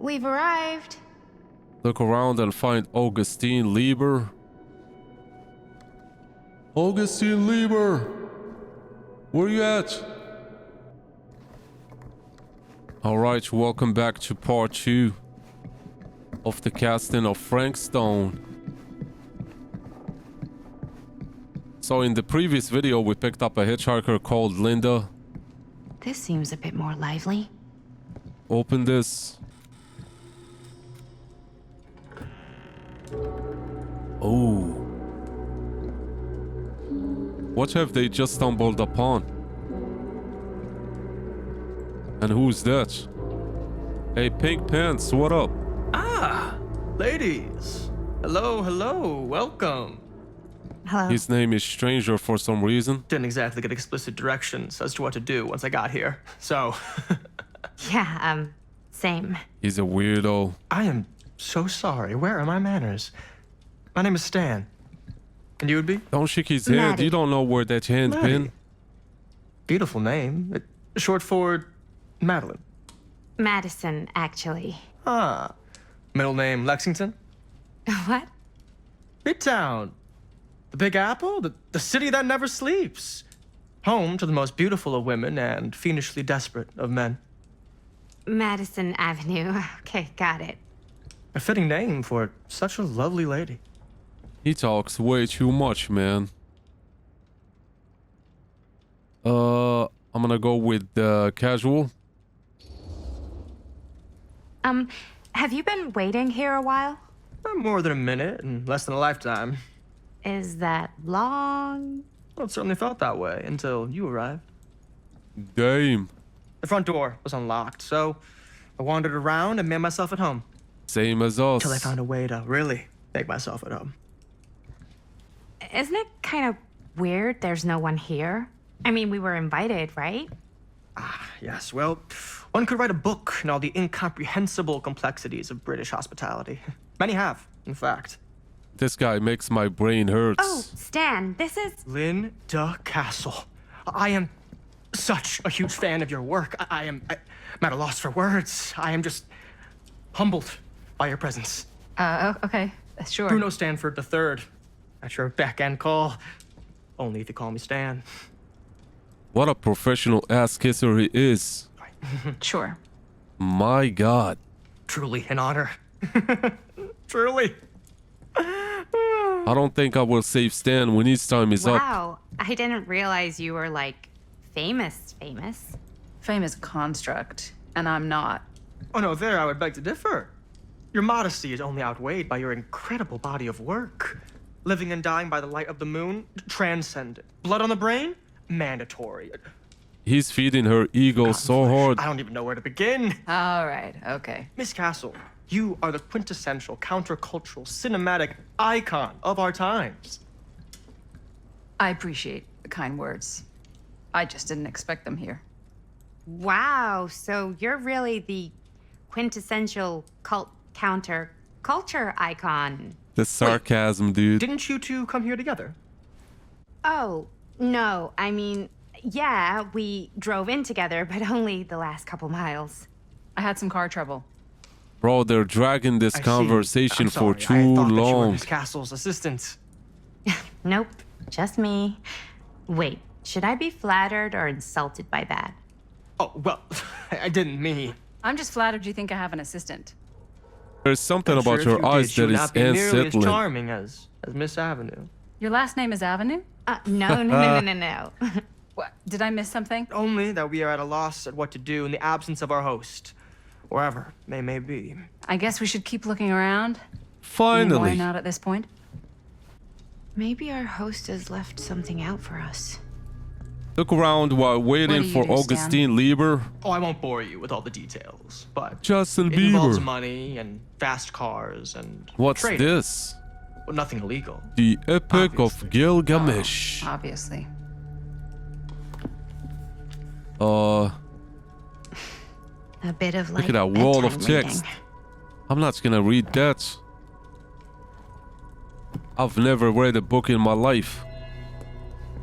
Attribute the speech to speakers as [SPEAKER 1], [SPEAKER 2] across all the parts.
[SPEAKER 1] We've arrived.
[SPEAKER 2] Look around and find Augustine Lieber. Augustine Lieber! Where you at? Alright, welcome back to part 2 of the casting of Frank Stone. So in the previous video we picked up a hitchhiker called Linda.
[SPEAKER 1] This seems a bit more lively.
[SPEAKER 2] Open this. Oh. What have they just stumbled upon? And who's that? Hey, Pink Pants, what up?
[SPEAKER 3] Ah, ladies. Hello, hello, welcome.
[SPEAKER 1] Hello.
[SPEAKER 2] His name is Stranger for some reason.
[SPEAKER 3] Didn't exactly get explicit directions as to what to do once I got here, so...
[SPEAKER 1] Yeah, same.
[SPEAKER 2] He's a weirdo.
[SPEAKER 3] I am so sorry. Where are my manners? My name is Stan. And you would be?
[SPEAKER 2] Don't shake his head.
[SPEAKER 1] Maddie.
[SPEAKER 2] You don't know where that hand
[SPEAKER 3] Maddie.
[SPEAKER 2] been.
[SPEAKER 3] Beautiful name. Short for Madeline.
[SPEAKER 1] Madison, actually.
[SPEAKER 3] Ah. Middle name Lexington?
[SPEAKER 1] What?
[SPEAKER 3] Midtown. The Big Apple? The city that never sleeps. Home to the most beautiful of women and fiendishly desperate of men.
[SPEAKER 1] Madison Avenue. Okay, got it.
[SPEAKER 3] A fitting name for such a lovely lady.
[SPEAKER 2] He talks way too much, man. I'm gonna go with casual.
[SPEAKER 1] Have you been waiting here a while?
[SPEAKER 3] More than a minute and less than a lifetime.
[SPEAKER 1] Is that long?
[SPEAKER 3] Well, it certainly felt that way until you arrived.
[SPEAKER 2] Damn.
[SPEAKER 3] The front door was unlocked, so I wandered around and made myself at home.
[SPEAKER 2] Same as us.
[SPEAKER 3] Till I found a way to really make myself at home.
[SPEAKER 1] Isn't it kind of weird there's no one here? I mean, we were invited, right?
[SPEAKER 3] Ah, yes, well, one could write a book on all the incomprehensible complexities of British hospitality. Many have, in fact.
[SPEAKER 2] This guy makes my brain hurts.
[SPEAKER 1] Oh, Stan, this is...
[SPEAKER 3] Linda Castle. I am such a huge fan of your work. I'm at a loss for words. I am just humbled by your presence.
[SPEAKER 1] Okay, sure.
[SPEAKER 3] Bruno Stanford III, at your beck and call. Only if you call me Stan.
[SPEAKER 2] What a professional ass kisser he is.
[SPEAKER 1] Sure.
[SPEAKER 2] My God.
[SPEAKER 3] Truly an honor. Truly.
[SPEAKER 2] I don't think I will save Stan when his time is up.
[SPEAKER 1] Wow, I didn't realize you were, like, famous.
[SPEAKER 4] Fame is a construct, and I'm not.
[SPEAKER 3] Oh no, there I would beg to differ. Your modesty is only outweighed by your incredible body of work. Living and dying by the light of the moon, transcendent. Blood on the brain, mandatory.
[SPEAKER 2] He's feeding her ego so hard.
[SPEAKER 3] I don't even know where to begin.
[SPEAKER 4] All right, okay.
[SPEAKER 3] Miss Castle, you are the quintessential countercultural cinematic icon of our times.
[SPEAKER 4] I appreciate the kind words. I just didn't expect them here.
[SPEAKER 1] Wow, so you're really the quintessential counter-culture icon.
[SPEAKER 2] The sarcasm, dude.
[SPEAKER 3] Didn't you two come here together?
[SPEAKER 1] Oh, no, I mean, yeah, we drove in together, but only the last couple miles.
[SPEAKER 4] I had some car trouble.
[SPEAKER 2] Bro, they're dragging this
[SPEAKER 3] I see.
[SPEAKER 2] conversation
[SPEAKER 3] I'm
[SPEAKER 2] for
[SPEAKER 3] sorry, I
[SPEAKER 2] too
[SPEAKER 3] thought that you were
[SPEAKER 2] long.
[SPEAKER 3] Miss Castle's assistant.
[SPEAKER 1] Nope, just me. Wait, should I be flattered or insulted by that?
[SPEAKER 3] Oh, well, I didn't mean.
[SPEAKER 4] I'm just flattered you think I have an assistant.
[SPEAKER 2] There's something
[SPEAKER 3] I'm sure
[SPEAKER 2] about
[SPEAKER 3] if
[SPEAKER 2] your
[SPEAKER 3] you
[SPEAKER 2] eyes
[SPEAKER 3] did, you
[SPEAKER 2] that
[SPEAKER 3] would
[SPEAKER 2] is
[SPEAKER 3] not be nearly as
[SPEAKER 2] unsettling.
[SPEAKER 3] charming as Miss Avenue.
[SPEAKER 4] Your last name is Avenue?
[SPEAKER 1] No.
[SPEAKER 4] What? Did I miss something?
[SPEAKER 3] Only that we are at a loss at what to do in the absence of our host, wherever they may be.
[SPEAKER 4] I guess we should keep looking around.
[SPEAKER 2] Finally.
[SPEAKER 4] Why not at this point?
[SPEAKER 1] Maybe our host has left something out for us.
[SPEAKER 2] Look around while waiting
[SPEAKER 4] do you
[SPEAKER 2] for
[SPEAKER 4] do, Stan?
[SPEAKER 2] Augustine Lieber.
[SPEAKER 3] Oh, I won't bore you with all the details, but
[SPEAKER 2] Justin
[SPEAKER 3] it involves
[SPEAKER 2] Bieber.
[SPEAKER 3] money and fast cars and
[SPEAKER 2] What's
[SPEAKER 3] trading.
[SPEAKER 2] this?
[SPEAKER 3] Well, nothing illegal.
[SPEAKER 2] The Epic
[SPEAKER 3] Obviously.
[SPEAKER 2] of Gilgamesh.
[SPEAKER 4] Obviously.
[SPEAKER 1] A bit of like
[SPEAKER 2] Look at that wall of
[SPEAKER 1] bedtime
[SPEAKER 2] text.
[SPEAKER 1] reading.
[SPEAKER 2] I'm not gonna read that. I've never read a book in my life.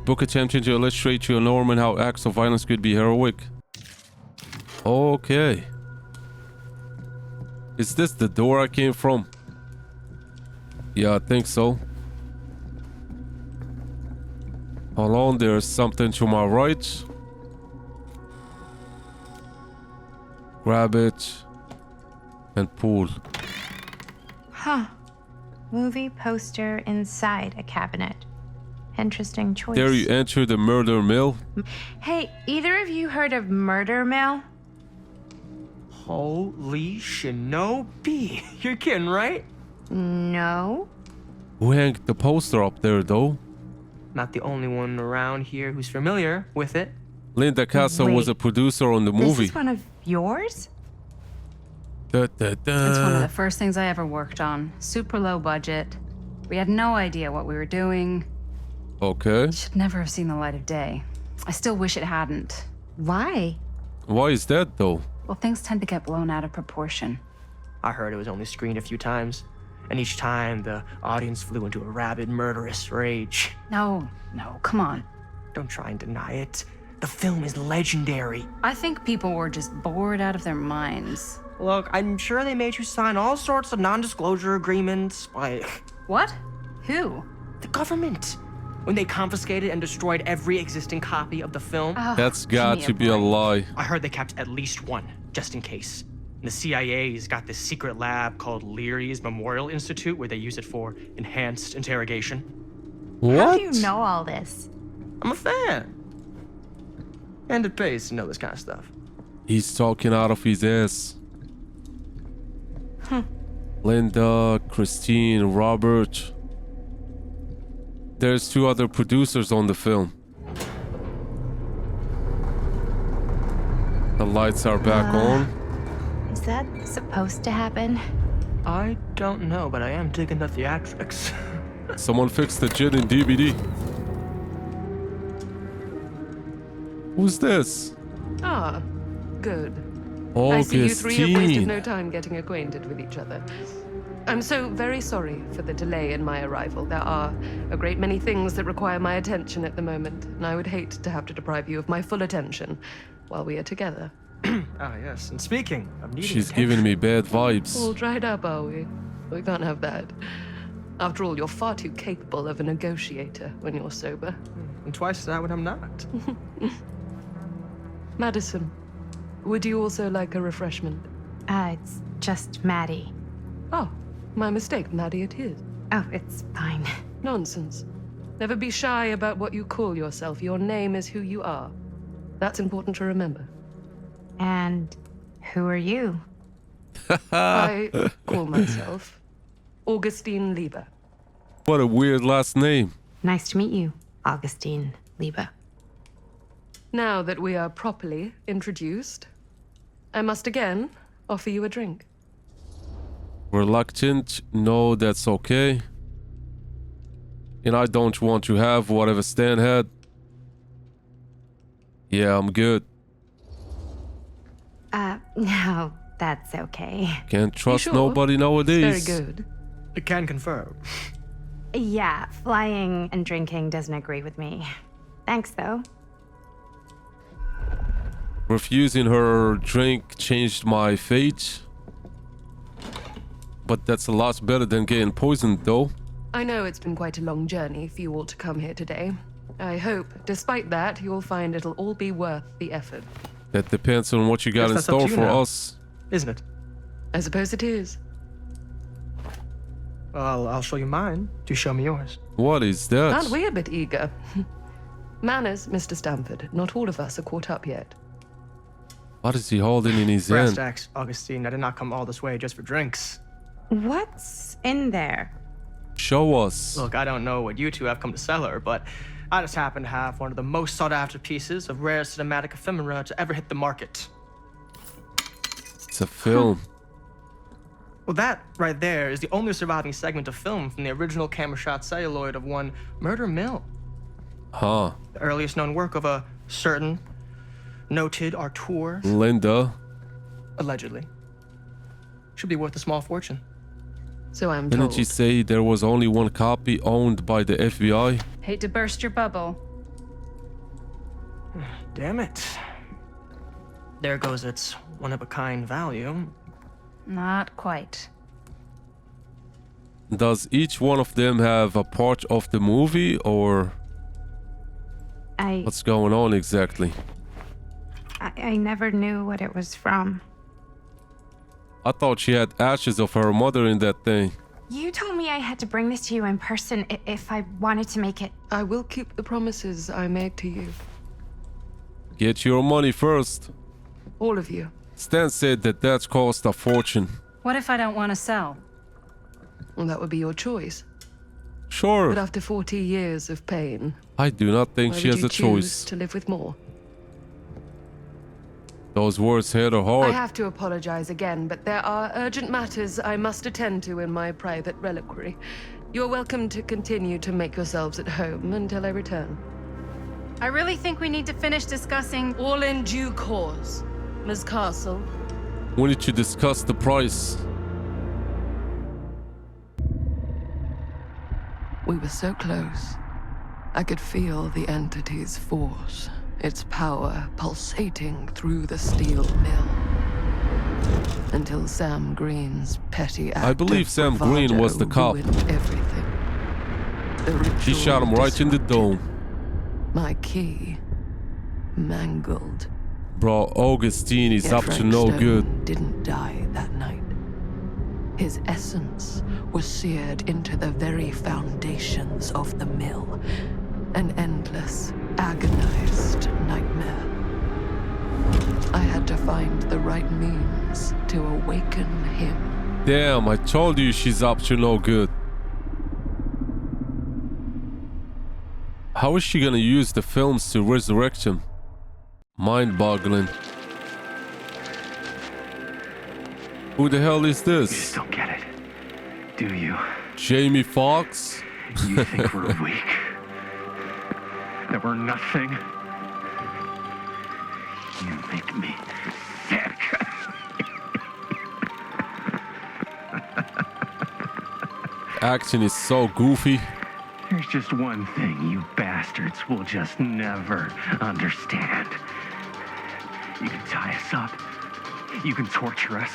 [SPEAKER 2] Book attempting to illustrate to a Norman how acts of violence could be heroic. Okay. Is this the door I came from? Yeah, I think so. Hold on, there's something to my right. Grab it and pull.
[SPEAKER 1] Huh. Movie poster inside a cabinet. Interesting choice.
[SPEAKER 2] There you enter the murder mill.
[SPEAKER 1] Hey, either of you heard of Murder Mill?
[SPEAKER 3] Holy shinobi. You're kidding, right?
[SPEAKER 1] No.
[SPEAKER 2] Who hanged the poster up there, though?
[SPEAKER 3] Not the only one around here who's familiar with it.
[SPEAKER 2] Linda Casa was a
[SPEAKER 1] Wait.
[SPEAKER 2] producer on the movie.
[SPEAKER 1] This is one of yours?
[SPEAKER 2] Da, da, da.
[SPEAKER 4] It's one of the first things I ever worked on. Super low budget. We had no idea what we were doing.
[SPEAKER 2] Okay.
[SPEAKER 4] Should never have seen the light of day. I still wish it hadn't.
[SPEAKER 1] Why?
[SPEAKER 2] Why is that, though?
[SPEAKER 4] Well, things tend to get blown out of proportion.
[SPEAKER 3] I heard it was only screened a few times, and each time the audience flew into a rabid, murderous rage.
[SPEAKER 4] No, come on.
[SPEAKER 3] Don't try and deny it. The film is legendary.
[SPEAKER 4] I think people were just bored out of their minds.
[SPEAKER 3] Look, I'm sure they made you sign all sorts of non-disclosure agreements, like
[SPEAKER 4] What? Who?
[SPEAKER 3] the government. When they confiscated and destroyed every existing copy of the film,
[SPEAKER 4] Oh,
[SPEAKER 2] That's
[SPEAKER 4] give
[SPEAKER 2] got
[SPEAKER 4] me
[SPEAKER 2] to be a
[SPEAKER 4] break.
[SPEAKER 2] lie.
[SPEAKER 3] I heard they kept at least one, just in case. And the CIA's got this secret lab called Leary's Memorial Institute where they use it for enhanced interrogation.
[SPEAKER 2] What?
[SPEAKER 1] How do you know all this?
[SPEAKER 3] I'm a fan. And it pays to know this kind of stuff.
[SPEAKER 2] He's talking out of his ass. Linda, Christine, Robert. There's 2 other producers on the film. The lights are back on.
[SPEAKER 1] Is that supposed to happen?
[SPEAKER 3] I don't know, but I am digging the theatrics.
[SPEAKER 2] Someone fixed the gin in DVD. Who's this?
[SPEAKER 5] Ah, good. I see you three have wasted
[SPEAKER 2] Augustine.
[SPEAKER 5] no time getting acquainted with each other. I'm so very sorry for the delay in my arrival. There are a great many things that require my attention at the moment, and I would hate to have to deprive you of my full attention while we are together.
[SPEAKER 3] Ah, yes. And speaking of needing
[SPEAKER 2] She's
[SPEAKER 3] attention,
[SPEAKER 2] giving me bad vibes.
[SPEAKER 5] All dried up, are we? We can't have that. After all, you're far too capable of a negotiator when you're sober.
[SPEAKER 3] and twice that when I'm not.
[SPEAKER 5] Madison, would you also like a refreshment?
[SPEAKER 1] It's just Maddie.
[SPEAKER 5] Oh, my mistake, Maddie it is.
[SPEAKER 1] Oh, it's fine.
[SPEAKER 5] Nonsense. Never be shy about what you call yourself. Your name is who you are. That's important to remember.
[SPEAKER 1] And who are you?
[SPEAKER 5] I call myself Augustine Lieber.
[SPEAKER 2] What a weird last name.
[SPEAKER 1] Nice to meet you, Augustine Lieber.
[SPEAKER 5] Now that we are properly introduced, I must again offer you a drink.
[SPEAKER 2] Reluctant? No, that's okay. And I don't want to have whatever Stan had. Yeah, I'm good.
[SPEAKER 1] No, that's okay.
[SPEAKER 2] Can't trust
[SPEAKER 5] sure?
[SPEAKER 2] nobody nowadays.
[SPEAKER 5] Very good.
[SPEAKER 3] I can confirm.
[SPEAKER 1] Yeah, flying and drinking doesn't agree with me. Thanks, though.
[SPEAKER 2] Refusing her drink changed my fate. But that's a lot better than getting poisoned, though.
[SPEAKER 5] I know it's been quite a long journey for you all to come here today. I hope, despite that, you'll find it'll all be worth the effort.
[SPEAKER 2] That depends on what you got
[SPEAKER 3] Guess
[SPEAKER 2] in
[SPEAKER 3] that's up
[SPEAKER 2] store
[SPEAKER 3] to you
[SPEAKER 2] for
[SPEAKER 3] now.
[SPEAKER 2] us.
[SPEAKER 3] Isn't it?
[SPEAKER 5] I suppose it is.
[SPEAKER 3] Well, I'll show you mine. Do show me yours.
[SPEAKER 2] What is that?
[SPEAKER 5] Aren't we a bit eager? Manners, Mr. Stamford. Not all of us are caught up yet.
[SPEAKER 2] What is he holding in his
[SPEAKER 3] Brass
[SPEAKER 2] hand?
[SPEAKER 3] tacks, Augustine. I did not come all this way just for drinks.
[SPEAKER 1] What's in there?
[SPEAKER 2] Show us.
[SPEAKER 3] Look, I don't know what you two have come to cellar, but I just happen to have one of the most sought-after pieces of rare cinematic ephemera to ever hit the market.
[SPEAKER 2] It's a film.
[SPEAKER 3] Well, that right there is the only surviving segment of film from the original camera shot celluloid of one Murder Mill,
[SPEAKER 2] Huh.
[SPEAKER 3] the earliest known work of a certain noted auteur,
[SPEAKER 2] Linda.
[SPEAKER 3] allegedly. Should be worth a small fortune.
[SPEAKER 5] So I'm
[SPEAKER 2] Didn't
[SPEAKER 5] told.
[SPEAKER 2] you say there was only one copy owned by the FBI?
[SPEAKER 4] Hate to burst your bubble.
[SPEAKER 3] Damn it. There goes its one-of-a-kind value.
[SPEAKER 4] Not quite.
[SPEAKER 2] Does each one of them have a part of the movie, or
[SPEAKER 1] I
[SPEAKER 2] what's going on exactly?
[SPEAKER 1] I never knew what it was from.
[SPEAKER 2] I thought she had ashes of her mother in that thing.
[SPEAKER 1] You told me I had to bring this to you in person if I wanted to make it.
[SPEAKER 5] I will keep the promises I made to you.
[SPEAKER 2] Get your money first.
[SPEAKER 5] All of you.
[SPEAKER 2] Stan said that cost a fortune.
[SPEAKER 4] What if I don't want to sell?
[SPEAKER 5] Well, that would be your choice.
[SPEAKER 2] Sure.
[SPEAKER 5] But after 40 years of pain,
[SPEAKER 2] I do not think
[SPEAKER 5] why
[SPEAKER 2] she
[SPEAKER 5] would
[SPEAKER 2] has
[SPEAKER 5] you
[SPEAKER 2] a
[SPEAKER 5] choose
[SPEAKER 2] choice.
[SPEAKER 5] to live with more?
[SPEAKER 2] Those words hit her
[SPEAKER 5] I
[SPEAKER 2] hard.
[SPEAKER 5] have to apologize again, but there are urgent matters I must attend to in my private reliquary. You're welcome to continue to make yourselves at home until I return.
[SPEAKER 4] I really think we need to finish discussing.
[SPEAKER 5] All in due course. Ms. Castle,
[SPEAKER 2] We need to discuss the price.
[SPEAKER 5] we were so close. I could feel the entity's force, its power pulsating through the steel mill. Until Sam Green's petty act
[SPEAKER 2] I believe
[SPEAKER 5] of
[SPEAKER 2] Sam Green was the
[SPEAKER 5] bravado
[SPEAKER 2] cop.
[SPEAKER 5] ruined everything. The
[SPEAKER 2] She
[SPEAKER 5] ritual
[SPEAKER 2] shot him right in the
[SPEAKER 5] disrupted.
[SPEAKER 2] dome.
[SPEAKER 5] My key mangled.
[SPEAKER 2] Bro, Augustine is
[SPEAKER 5] Yet
[SPEAKER 2] up to
[SPEAKER 5] Frank
[SPEAKER 2] no
[SPEAKER 5] Stone
[SPEAKER 2] good.
[SPEAKER 5] didn't die that night. His essence was seared into the very foundations of the mill. An endless, agonized nightmare. I had to find the right means to awaken him.
[SPEAKER 2] Damn, I told you she's up to no good. How is she gonna use the films to resurrect him? Mind-boggling. Who the hell is
[SPEAKER 6] You
[SPEAKER 2] this?
[SPEAKER 6] just don't get it, do you?
[SPEAKER 2] Jamie Foxx?
[SPEAKER 6] You think we're weak? That we're nothing? You make me sick.
[SPEAKER 2] Action is so goofy.
[SPEAKER 6] There's just one thing you bastards will just never understand. You can tie us up. You can torture us.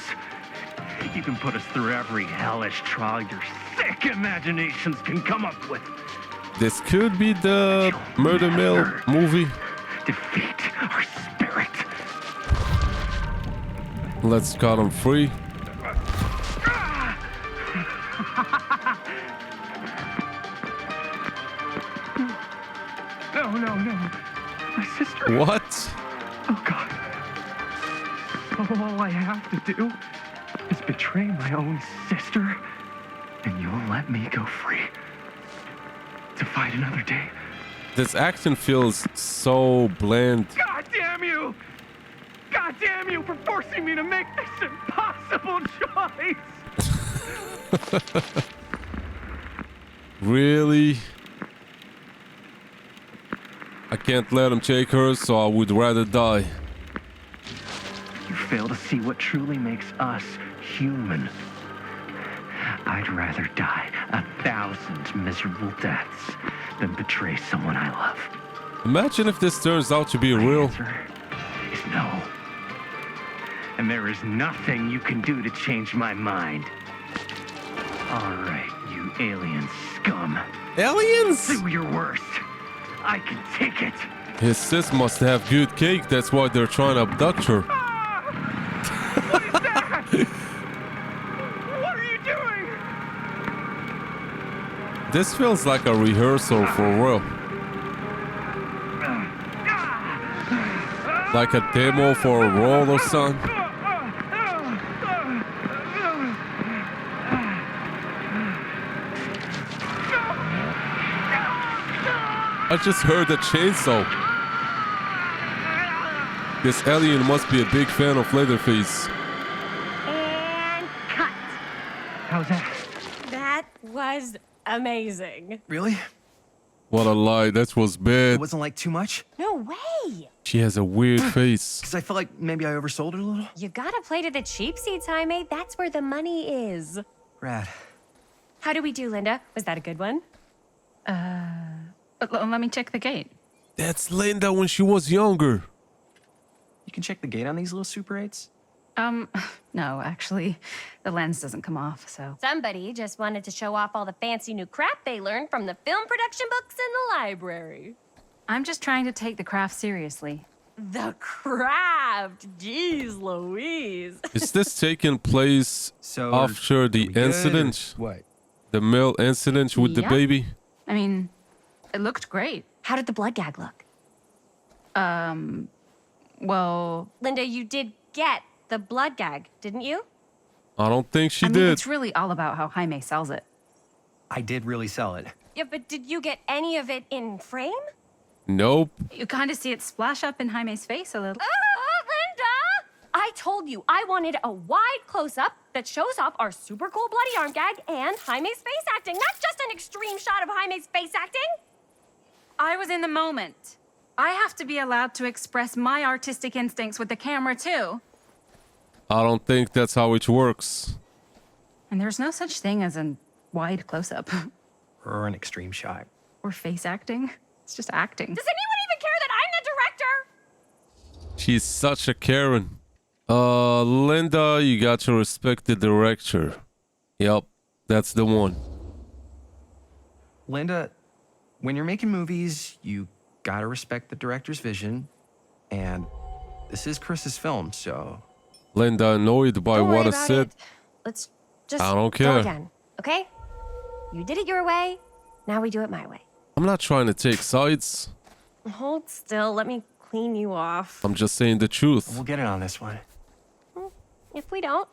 [SPEAKER 6] You can put us through every hellish trial your sick imaginations can come up with.
[SPEAKER 2] This could be the Murder Mill movie.
[SPEAKER 6] Defeat our spirit.
[SPEAKER 2] Let's cut him free.
[SPEAKER 6] No, no, no. My sister.
[SPEAKER 2] What?
[SPEAKER 6] Oh, God. All I have to do is betray my own sister, and you'll let me go free to fight another day.
[SPEAKER 2] This action feels so bland.
[SPEAKER 6] God damn you! God damn you for forcing me to make this impossible choice!
[SPEAKER 2] Really? I can't let him take her, so I would rather die.
[SPEAKER 6] You fail to see what truly makes us human. I'd rather die 1,000 miserable deaths than betray someone I love.
[SPEAKER 2] Imagine if this turns out to be
[SPEAKER 6] My
[SPEAKER 2] real.
[SPEAKER 6] answer is no. And there is nothing you can do to change my mind. All right, you alien scum.
[SPEAKER 2] Aliens?
[SPEAKER 6] Do your worst. I can take it.
[SPEAKER 2] His sis must have good cake, that's why they're trying to abduct her.
[SPEAKER 6] What is that? What are you doing?
[SPEAKER 2] This feels like a rehearsal for real. Like a demo for a role or something. I just heard a chainsaw. This alien must be a big fan of Leatherface.
[SPEAKER 7] And cut.
[SPEAKER 6] How's that?
[SPEAKER 7] That was amazing.
[SPEAKER 3] Really?
[SPEAKER 2] What a lie, that was
[SPEAKER 3] It
[SPEAKER 2] bad.
[SPEAKER 3] wasn't like too much?
[SPEAKER 7] No way.
[SPEAKER 2] She has a weird face.
[SPEAKER 3] Because I felt like maybe I oversold it a little?
[SPEAKER 7] You gotta play to the cheap seats, Jaime. That's where the money is.
[SPEAKER 3] Rad.
[SPEAKER 7] How do we do, Linda? Was that a good one?
[SPEAKER 4] Let me check the gate.
[SPEAKER 2] That's Linda when she was younger.
[SPEAKER 3] You can check the gate on these little Super 8s?
[SPEAKER 4] No, actually, the lens doesn't come off, so.
[SPEAKER 7] Somebody just wanted to show off all the fancy new crap they learned from the film production books in the library.
[SPEAKER 4] I'm just trying to take the craft seriously.
[SPEAKER 7] The craft! Jeez Louise.
[SPEAKER 2] Is this taking place
[SPEAKER 8] So
[SPEAKER 2] after the
[SPEAKER 8] are we good, or
[SPEAKER 2] incident?
[SPEAKER 8] What?
[SPEAKER 2] The mill incident with the
[SPEAKER 4] Yeah.
[SPEAKER 2] baby?
[SPEAKER 4] I mean, it looked great.
[SPEAKER 7] How did the blood gag look?
[SPEAKER 4] Well,
[SPEAKER 7] Linda, you did get the blood gag, didn't you?
[SPEAKER 2] I don't think she
[SPEAKER 4] I mean,
[SPEAKER 2] did.
[SPEAKER 4] it's really all about how Jaime sells it.
[SPEAKER 8] I did really sell it.
[SPEAKER 7] Yeah, but did you get any of it in frame?
[SPEAKER 2] Nope.
[SPEAKER 4] You kind of see it splash up in Jaime's face a little.
[SPEAKER 7] Linda! I told you I wanted a wide close-up that shows off our super cool bloody arm gag and Jaime's face acting, not just an extreme shot of Jaime's face acting.
[SPEAKER 4] I was in the moment. I have to be allowed to express my artistic instincts with the camera, too.
[SPEAKER 2] I don't think that's how it works.
[SPEAKER 4] And there's no such thing as a wide close-up
[SPEAKER 8] Or an extreme shot.
[SPEAKER 4] or face acting. It's just acting.
[SPEAKER 7] Does anyone even care that I'm the director?
[SPEAKER 2] She's such a Karen. Linda, you got to respect the director. Yep, that's the one.
[SPEAKER 8] Linda, when you're making movies, you gotta respect the director's vision. And this is Chris's film, so.
[SPEAKER 2] Linda, annoyed by
[SPEAKER 7] Don't worry
[SPEAKER 2] what I
[SPEAKER 7] about
[SPEAKER 2] said.
[SPEAKER 7] it. Let's just
[SPEAKER 2] I don't
[SPEAKER 7] go
[SPEAKER 2] care.
[SPEAKER 7] again, okay? You did it your way. Now we do it my way.
[SPEAKER 2] I'm not trying to take sides.
[SPEAKER 7] Hold still. Let me clean you off.
[SPEAKER 2] I'm just saying the truth.
[SPEAKER 8] We'll get it on this one.
[SPEAKER 7] If we don't,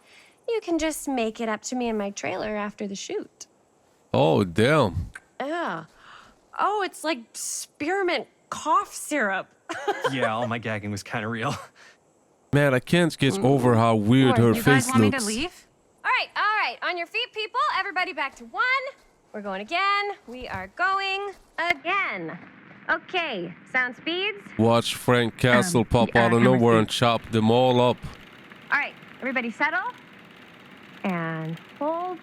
[SPEAKER 7] you can just make it up to me in my trailer after the shoot.
[SPEAKER 2] Oh, damn.
[SPEAKER 7] Yeah. Oh, it's like spearmint cough syrup.
[SPEAKER 8] Yeah, all my gagging was kind of real.
[SPEAKER 2] Man, I can't get over how weird her
[SPEAKER 4] You guys
[SPEAKER 2] face
[SPEAKER 4] want me
[SPEAKER 2] looks.
[SPEAKER 4] to leave?
[SPEAKER 7] All right. On your feet, people. Everybody back to 1. We're going again. We are going again. Okay, sound speeds.
[SPEAKER 2] Watch Frank Castle pop out of
[SPEAKER 4] camera
[SPEAKER 2] nowhere
[SPEAKER 4] speed.
[SPEAKER 2] and chop them all up.
[SPEAKER 7] All right, everybody settle. And hold.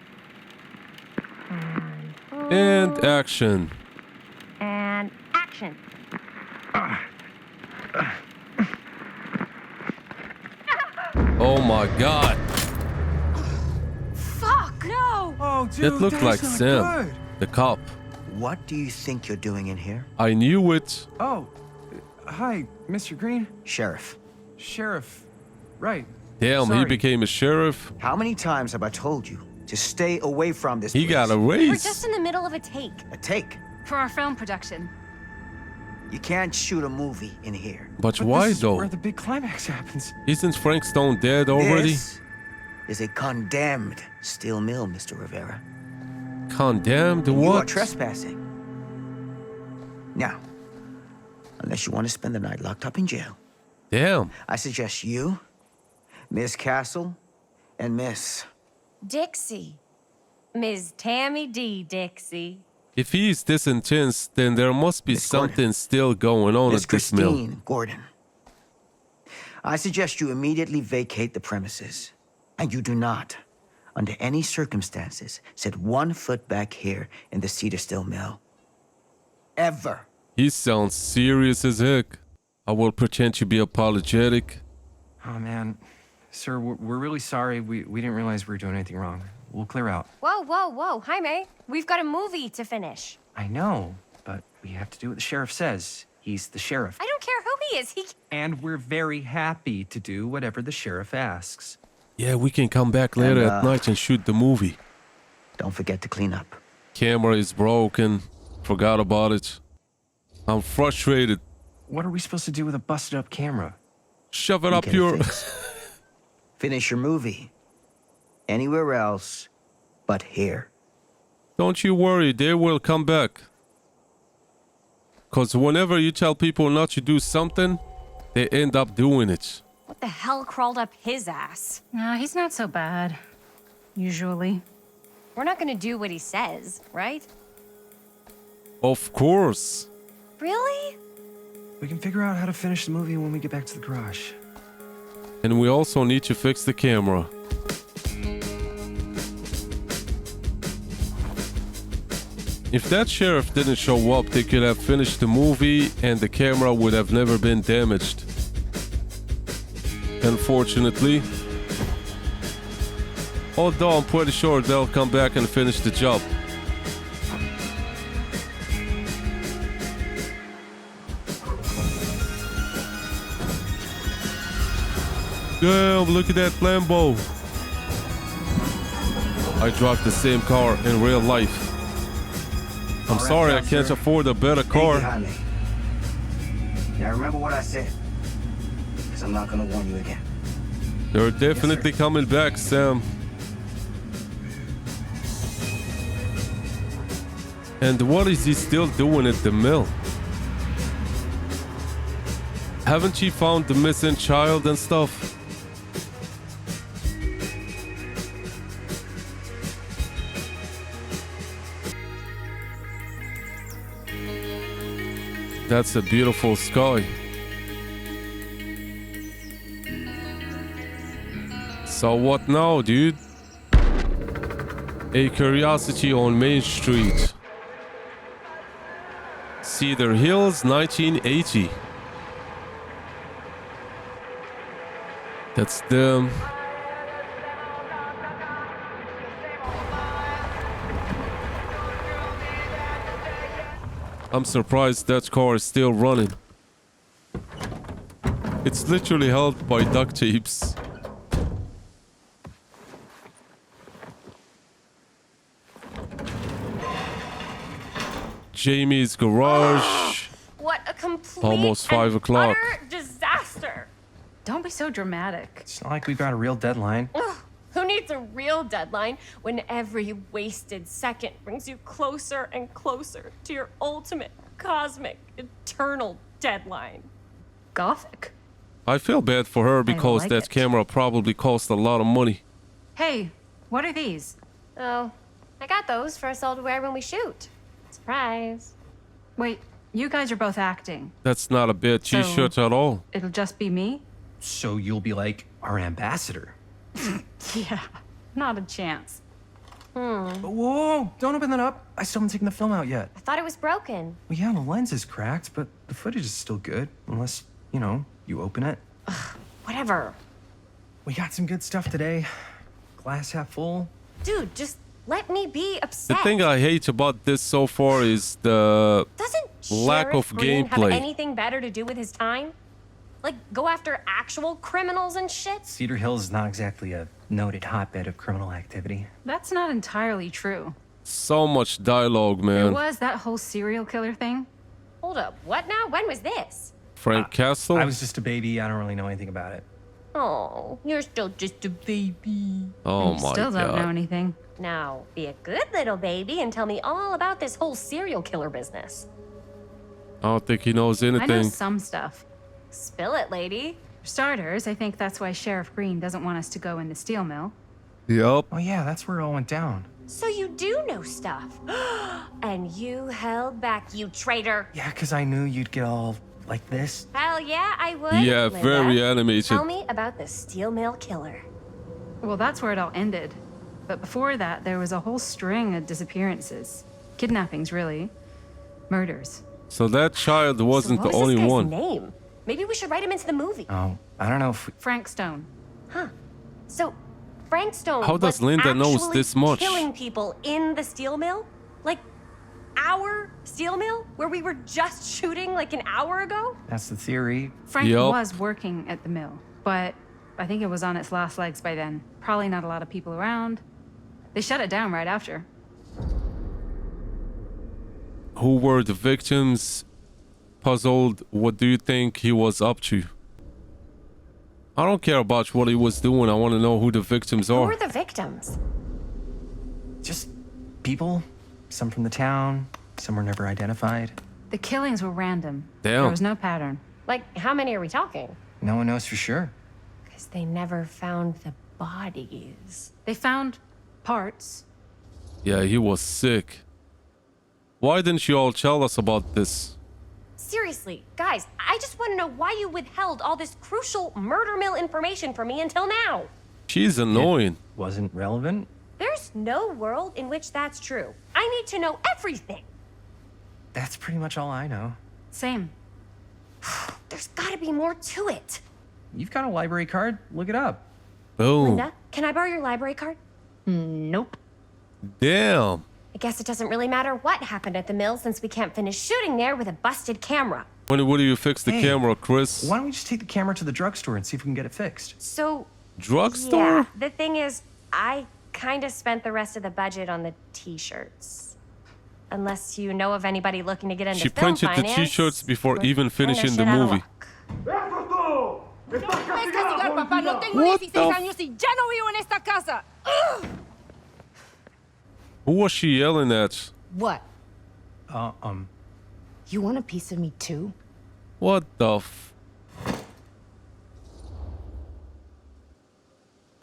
[SPEAKER 7] And hold.
[SPEAKER 2] And action.
[SPEAKER 7] And action.
[SPEAKER 2] Oh my god.
[SPEAKER 7] Fuck! No!
[SPEAKER 8] Oh,
[SPEAKER 2] That looked like Sam, the cop.
[SPEAKER 9] What do you think you're doing in here?
[SPEAKER 2] I knew it.
[SPEAKER 8] Oh, hi, Mr. Green.
[SPEAKER 9] Sheriff,
[SPEAKER 8] Sheriff. Right.
[SPEAKER 2] Damn, he
[SPEAKER 8] Sorry.
[SPEAKER 2] became a sheriff.
[SPEAKER 9] how many times have I told you to stay away from this
[SPEAKER 2] He
[SPEAKER 9] place?
[SPEAKER 2] got a
[SPEAKER 7] We're
[SPEAKER 2] raise.
[SPEAKER 7] just in the middle of a take.
[SPEAKER 9] A take.
[SPEAKER 4] For our film production.
[SPEAKER 9] You can't shoot a movie in here.
[SPEAKER 2] But
[SPEAKER 8] But
[SPEAKER 2] why
[SPEAKER 8] this is
[SPEAKER 2] though?
[SPEAKER 8] where the big climax happens.
[SPEAKER 2] Isn't Frank Stone dead already?
[SPEAKER 9] This is a condemned steel mill, Mr. Rivera.
[SPEAKER 2] Condemned?
[SPEAKER 9] You are
[SPEAKER 2] What?
[SPEAKER 9] trespassing. Now, unless you want to spend the night locked up in jail,
[SPEAKER 2] Damn.
[SPEAKER 9] I suggest you, Miss Castle, and Miss...
[SPEAKER 7] Dixie. Ms. Tammy D. Dixie.
[SPEAKER 2] If he's this intense, then there must be
[SPEAKER 9] Miss Gordon.
[SPEAKER 2] something still going on
[SPEAKER 9] Miss
[SPEAKER 2] at this mill.
[SPEAKER 9] Christine Gordon. I suggest you immediately vacate the premises. And you do not, under any circumstances, set 1 foot back here in the Cedar Still Mill. Ever.
[SPEAKER 2] He sounds serious as heck. I will pretend to be apologetic.
[SPEAKER 8] Oh, man. Sir, we're really sorry. We didn't realize we were doing anything wrong. We'll clear out.
[SPEAKER 7] Whoa. Jaime, we've got a movie to finish.
[SPEAKER 8] I know, but we have to do what the sheriff says. He's the sheriff.
[SPEAKER 7] I don't care who he is.
[SPEAKER 8] And we're very happy to do whatever the sheriff asks.
[SPEAKER 2] Yeah, we can come back later
[SPEAKER 9] And,
[SPEAKER 2] at night and shoot the movie.
[SPEAKER 9] Don't forget to clean up.
[SPEAKER 2] Camera is broken. Forgot about it. I'm frustrated.
[SPEAKER 8] What are we supposed to do with a busted up camera?
[SPEAKER 2] Shove it
[SPEAKER 9] You
[SPEAKER 2] up
[SPEAKER 9] get it
[SPEAKER 2] your...
[SPEAKER 9] fixed. Finish your movie. Anywhere else but here.
[SPEAKER 2] Don't you worry, they will come back. Cause whenever you tell people not to do something, they end up doing it.
[SPEAKER 7] What the hell crawled up his ass?
[SPEAKER 4] No, he's not so bad. Usually.
[SPEAKER 7] We're not gonna do what he says, right?
[SPEAKER 2] Of course.
[SPEAKER 7] Really?
[SPEAKER 8] We can figure out how to finish the movie when we get back to the garage.
[SPEAKER 2] And we also need to fix the camera. If that sheriff didn't show up, they could have finished the movie and the camera would have never been damaged. Unfortunately, Although I'm pretty sure they'll come back and finish the job. Damn, look at that Lambo. I drive the same car in real life. I'm sorry, I can't afford a better car.
[SPEAKER 9] Thank you, Jaime. Now remember what I said, because I'm not going to warn you again.
[SPEAKER 2] They're definitely coming back, Sam. And what is he still doing at the mill? Haven't she found the missing child and stuff? That's a beautiful sky. So what now, dude? A Curiosity on Main Street. Cedar Hills, 1980. That's them. I'm surprised that car is still running. It's literally held by duct tapes. Jamie's garage.
[SPEAKER 7] What a complete
[SPEAKER 2] Almost 5
[SPEAKER 7] and
[SPEAKER 2] o'clock.
[SPEAKER 7] utter disaster.
[SPEAKER 4] Don't be so dramatic.
[SPEAKER 8] It's not like we've got a real deadline.
[SPEAKER 7] Ugh, who needs a real deadline when every wasted second brings you closer and closer to your ultimate, cosmic, eternal deadline?
[SPEAKER 4] Gothic.
[SPEAKER 2] I feel bad for her because
[SPEAKER 4] like
[SPEAKER 2] that
[SPEAKER 4] it.
[SPEAKER 2] camera probably cost a lot of money.
[SPEAKER 4] Hey, what are these?
[SPEAKER 7] Oh, I got those for us all to wear when we shoot. Surprise.
[SPEAKER 4] Wait, you guys are both acting.
[SPEAKER 2] That's not a bad
[SPEAKER 4] So-
[SPEAKER 2] t-shirt at all.
[SPEAKER 4] It'll just be me?
[SPEAKER 8] So you'll be like our ambassador.
[SPEAKER 4] Yeah, not a chance.
[SPEAKER 8] Whoa, whoa, don't open that up. I still haven't taken the film out yet.
[SPEAKER 7] I thought it was broken.
[SPEAKER 8] Well, yeah, the lens is cracked, but the footage is still good. Unless, you open it.
[SPEAKER 7] Whatever.
[SPEAKER 8] We got some good stuff today. Glass half full.
[SPEAKER 7] Dude, just let me be
[SPEAKER 2] The
[SPEAKER 7] upset.
[SPEAKER 2] thing I hate about this so far is the
[SPEAKER 7] Doesn't
[SPEAKER 2] lack
[SPEAKER 7] Sheriff
[SPEAKER 2] of
[SPEAKER 7] Green have
[SPEAKER 2] gameplay.
[SPEAKER 7] anything better to do with his time? Like, go after actual criminals and shit?
[SPEAKER 8] Cedar Hills is not exactly a noted hotbed of criminal activity.
[SPEAKER 4] That's not entirely true.
[SPEAKER 2] so much dialogue,
[SPEAKER 4] There
[SPEAKER 2] man.
[SPEAKER 4] was that whole serial killer thing.
[SPEAKER 7] Hold up, what now? When was this?
[SPEAKER 2] Frank Castle.
[SPEAKER 8] I was just a baby. I don't really know anything about it.
[SPEAKER 7] Oh, you're still just a baby.
[SPEAKER 2] Oh
[SPEAKER 4] You
[SPEAKER 2] my
[SPEAKER 4] Still don't know
[SPEAKER 2] god.
[SPEAKER 4] anything.
[SPEAKER 7] Now, be a good little baby and tell me all about this whole serial killer business.
[SPEAKER 2] I don't think he knows
[SPEAKER 4] I know
[SPEAKER 2] anything.
[SPEAKER 4] some stuff.
[SPEAKER 7] Spill it, lady.
[SPEAKER 4] For starters, I think that's why Sheriff Green doesn't want us to go in the steel mill.
[SPEAKER 2] Yup.
[SPEAKER 8] Oh yeah, that's where it all went down.
[SPEAKER 7] So you do know stuff. And you held back, you traitor.
[SPEAKER 8] Yeah, because I knew you'd get all like this.
[SPEAKER 7] Hell yeah, I would.
[SPEAKER 2] Yeah,
[SPEAKER 7] Linda.
[SPEAKER 2] very animated.
[SPEAKER 7] Tell me about the steel mill killer.
[SPEAKER 4] Well, that's where it all ended. But before that, there was a whole string of disappearances. Kidnappings, really. Murders.
[SPEAKER 2] So that child wasn't
[SPEAKER 7] so what
[SPEAKER 2] the
[SPEAKER 7] was
[SPEAKER 2] only
[SPEAKER 7] this guy's
[SPEAKER 2] one.
[SPEAKER 7] name? Maybe we should write him into the movie.
[SPEAKER 8] Oh, I don't know if we...
[SPEAKER 4] Frank Stone.
[SPEAKER 7] Huh. So, Frank Stone
[SPEAKER 2] How does
[SPEAKER 7] was
[SPEAKER 2] Linda knows
[SPEAKER 7] actually
[SPEAKER 2] this much?
[SPEAKER 7] killing people in the steel mill? Like, our steel mill? Where we were just shooting like an hour ago?
[SPEAKER 8] That's the theory.
[SPEAKER 4] Frank
[SPEAKER 2] Yup.
[SPEAKER 4] was working at the mill, but I think it was on its last legs by then. Probably not a lot of people around. They shut it down right after.
[SPEAKER 2] Who were the victims? Puzzled, what do you think he was up to? I don't care about what he was doing. I want to know who the victims
[SPEAKER 7] Who
[SPEAKER 2] are.
[SPEAKER 7] were the victims?
[SPEAKER 8] Just people. Some from the town. Some were never identified.
[SPEAKER 4] The killings were random.
[SPEAKER 2] Damn.
[SPEAKER 4] There was no pattern.
[SPEAKER 7] Like, how many are we talking?
[SPEAKER 8] No one knows for sure.
[SPEAKER 7] Because they never found the bodies.
[SPEAKER 4] They found parts.
[SPEAKER 2] Yeah, he was sick. Why didn't you all tell us about this?
[SPEAKER 7] Seriously, guys, I just want to know why you withheld all this crucial murder mill information from me until now.
[SPEAKER 2] She's annoying.
[SPEAKER 8] Wasn't relevant?
[SPEAKER 7] There's no world in which that's true. I need to know everything.
[SPEAKER 8] That's pretty much all I know.
[SPEAKER 4] Same.
[SPEAKER 7] There's gotta be more to it.
[SPEAKER 8] You've got a library card. Look it up.
[SPEAKER 2] Oh,
[SPEAKER 7] Linda, can I borrow your library card?
[SPEAKER 1] Nope.
[SPEAKER 2] Damn.
[SPEAKER 7] I guess it doesn't really matter what happened at the mill since we can't finish shooting there with a busted camera.
[SPEAKER 2] When do you fix the
[SPEAKER 8] Hey,
[SPEAKER 2] camera, Chris?
[SPEAKER 8] Why don't we just take the camera to the drugstore and see if we can get it fixed?
[SPEAKER 7] So,
[SPEAKER 2] Drugstore?
[SPEAKER 7] yeah, the thing is, I kind of spent the rest of the budget on the t-shirts. Unless you know of anybody looking to get into
[SPEAKER 2] She
[SPEAKER 7] film
[SPEAKER 2] printed the
[SPEAKER 7] finance,
[SPEAKER 2] t-shirts before
[SPEAKER 7] we're
[SPEAKER 2] even
[SPEAKER 7] kinda
[SPEAKER 2] finishing the
[SPEAKER 7] shit out of
[SPEAKER 2] movie.
[SPEAKER 7] luck.
[SPEAKER 2] What the Who was she yelling at?
[SPEAKER 1] What?
[SPEAKER 8] Uh,
[SPEAKER 1] You want a piece of me too?
[SPEAKER 2] What the f...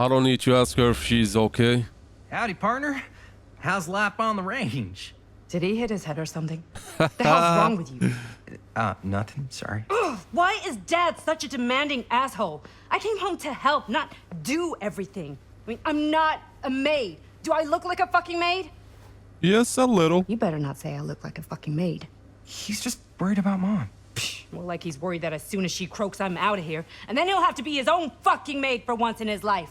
[SPEAKER 2] I don't need to ask her if she's okay.
[SPEAKER 8] Howdy, partner. How's life on the range?
[SPEAKER 10] Did he hit his head or something? The hell's wrong with you?
[SPEAKER 8] Nothing. Sorry.
[SPEAKER 10] Why is Dad such a demanding asshole? I came home to help, not do everything. I mean, I'm not a maid. Do I look like a fucking maid?
[SPEAKER 2] Yes, a little.
[SPEAKER 10] You better not say I look like a fucking maid.
[SPEAKER 8] He's just worried about Mom.
[SPEAKER 10] More like he's worried that as soon as she croaks, I'm out of here. And then he'll have to be his own fucking maid for once in his life.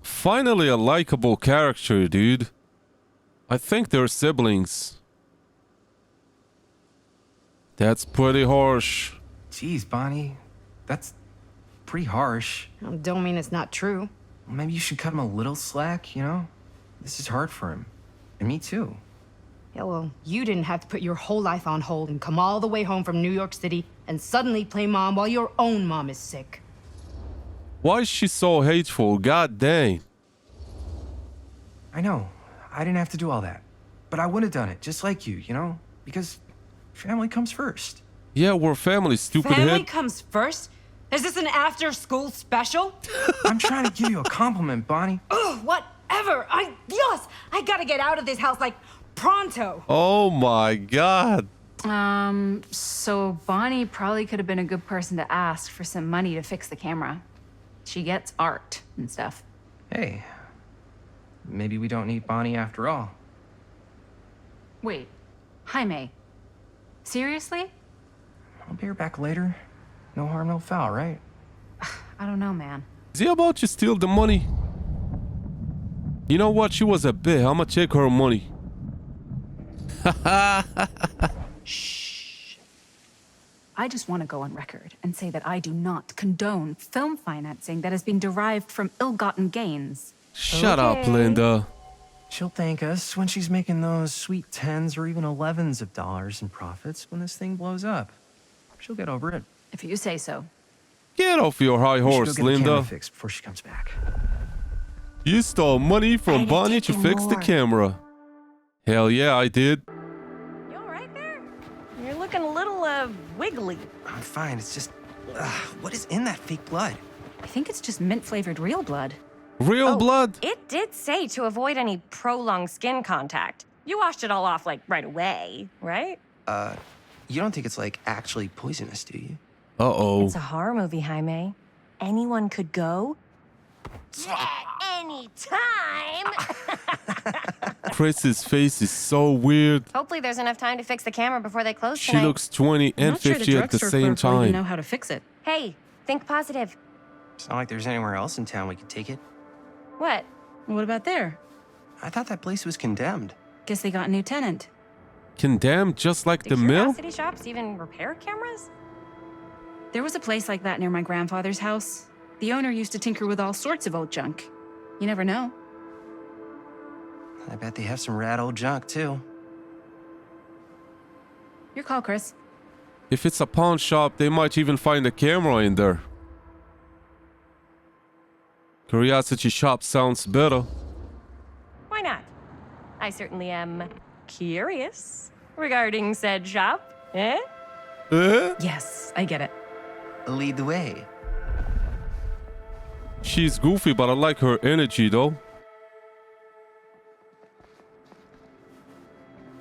[SPEAKER 2] Finally a likable character, dude. I think they're siblings. That's pretty harsh.
[SPEAKER 8] Jeez, Bonnie. That's pretty harsh.
[SPEAKER 10] Don't mean it's not true.
[SPEAKER 8] Maybe you should cut him a little slack, you know? This is hard for him. And me too.
[SPEAKER 10] Yeah, well, you didn't have to put your whole life on hold and come all the way home from New York City and suddenly play mom while your own mom is sick.
[SPEAKER 2] Why is she so hateful? God dang.
[SPEAKER 8] I know. I didn't have to do all that. But I would have done it, just like you know? Because family comes first.
[SPEAKER 2] Yeah, we're family, stupid
[SPEAKER 10] Family
[SPEAKER 2] head.
[SPEAKER 10] comes first? Is this an after-school special?
[SPEAKER 8] I'm trying to give you a compliment, Bonnie.
[SPEAKER 10] Ugh, whatever. I gotta get out of this house, like, pronto.
[SPEAKER 2] Oh my god.
[SPEAKER 4] So Bonnie probably could have been a good person to ask for some money to fix the camera. She gets art and stuff.
[SPEAKER 8] Hey, maybe we don't need Bonnie after all.
[SPEAKER 4] Wait, Jaime. Seriously?
[SPEAKER 8] I'll pay her back later. No harm, no foul, right?
[SPEAKER 4] I don't know, man.
[SPEAKER 2] Is he about to steal the money? You know what? She was a bitch. I'ma take her money.
[SPEAKER 4] Shh. I just want to go on record and say that I do not condone film financing that has been derived from ill-gotten gains.
[SPEAKER 2] Shut up, Linda.
[SPEAKER 8] She'll thank us when she's making those sweet 10s or even 11s of dollars in profits when this thing blows up. She'll get over it.
[SPEAKER 4] If you say so.
[SPEAKER 2] Get off your high
[SPEAKER 8] We should
[SPEAKER 2] horse,
[SPEAKER 8] go get the camera
[SPEAKER 2] Linda.
[SPEAKER 8] fixed before she comes back.
[SPEAKER 2] You stole money from
[SPEAKER 7] I'd
[SPEAKER 2] Bonnie to
[SPEAKER 7] taken
[SPEAKER 2] fix the
[SPEAKER 7] more.
[SPEAKER 2] camera. Hell yeah, I did.
[SPEAKER 7] You all right there? You're looking a little, wiggly.
[SPEAKER 8] I'm fine. It's just, what is in that fake blood?
[SPEAKER 4] I think it's just mint-flavored real blood.
[SPEAKER 2] Real blood?
[SPEAKER 7] It did say to avoid any prolonged skin contact. You washed it all off, like, right away, right?
[SPEAKER 8] You don't think it's like actually poisonous, do you?
[SPEAKER 2] Uh-oh.
[SPEAKER 7] It's a horror movie, Jaime. Anyone could go. At any time.
[SPEAKER 2] Chris's face is so weird.
[SPEAKER 7] Hopefully there's enough time to fix the camera before they close
[SPEAKER 2] She
[SPEAKER 7] tonight.
[SPEAKER 2] looks 20
[SPEAKER 4] I'm
[SPEAKER 2] and
[SPEAKER 4] not sure
[SPEAKER 2] 50
[SPEAKER 4] the
[SPEAKER 2] at the
[SPEAKER 4] drugstore
[SPEAKER 2] same
[SPEAKER 4] clerk will even know
[SPEAKER 2] time.
[SPEAKER 4] how to fix it.
[SPEAKER 7] Hey, think positive.
[SPEAKER 8] It's not like there's anywhere else in town we could take it.
[SPEAKER 7] What?
[SPEAKER 4] What about there?
[SPEAKER 8] I thought that place was condemned.
[SPEAKER 4] Guess they got a new tenant.
[SPEAKER 2] Condemned just like
[SPEAKER 7] Do
[SPEAKER 2] the mill?
[SPEAKER 7] curiosity shops even repair cameras?
[SPEAKER 4] There was a place like that near my grandfather's house. The owner used to tinker with all sorts of old junk. You never know.
[SPEAKER 8] I bet they have some rad old junk, too.
[SPEAKER 4] Your call, Chris.
[SPEAKER 2] If it's a pawn shop, they might even find a camera in there. Curiosity shop sounds better.
[SPEAKER 7] Why not? I certainly am curious regarding said shop. Eh?
[SPEAKER 4] Yes, I get it.
[SPEAKER 8] Lead the way.
[SPEAKER 2] She's goofy, but I like her energy, though.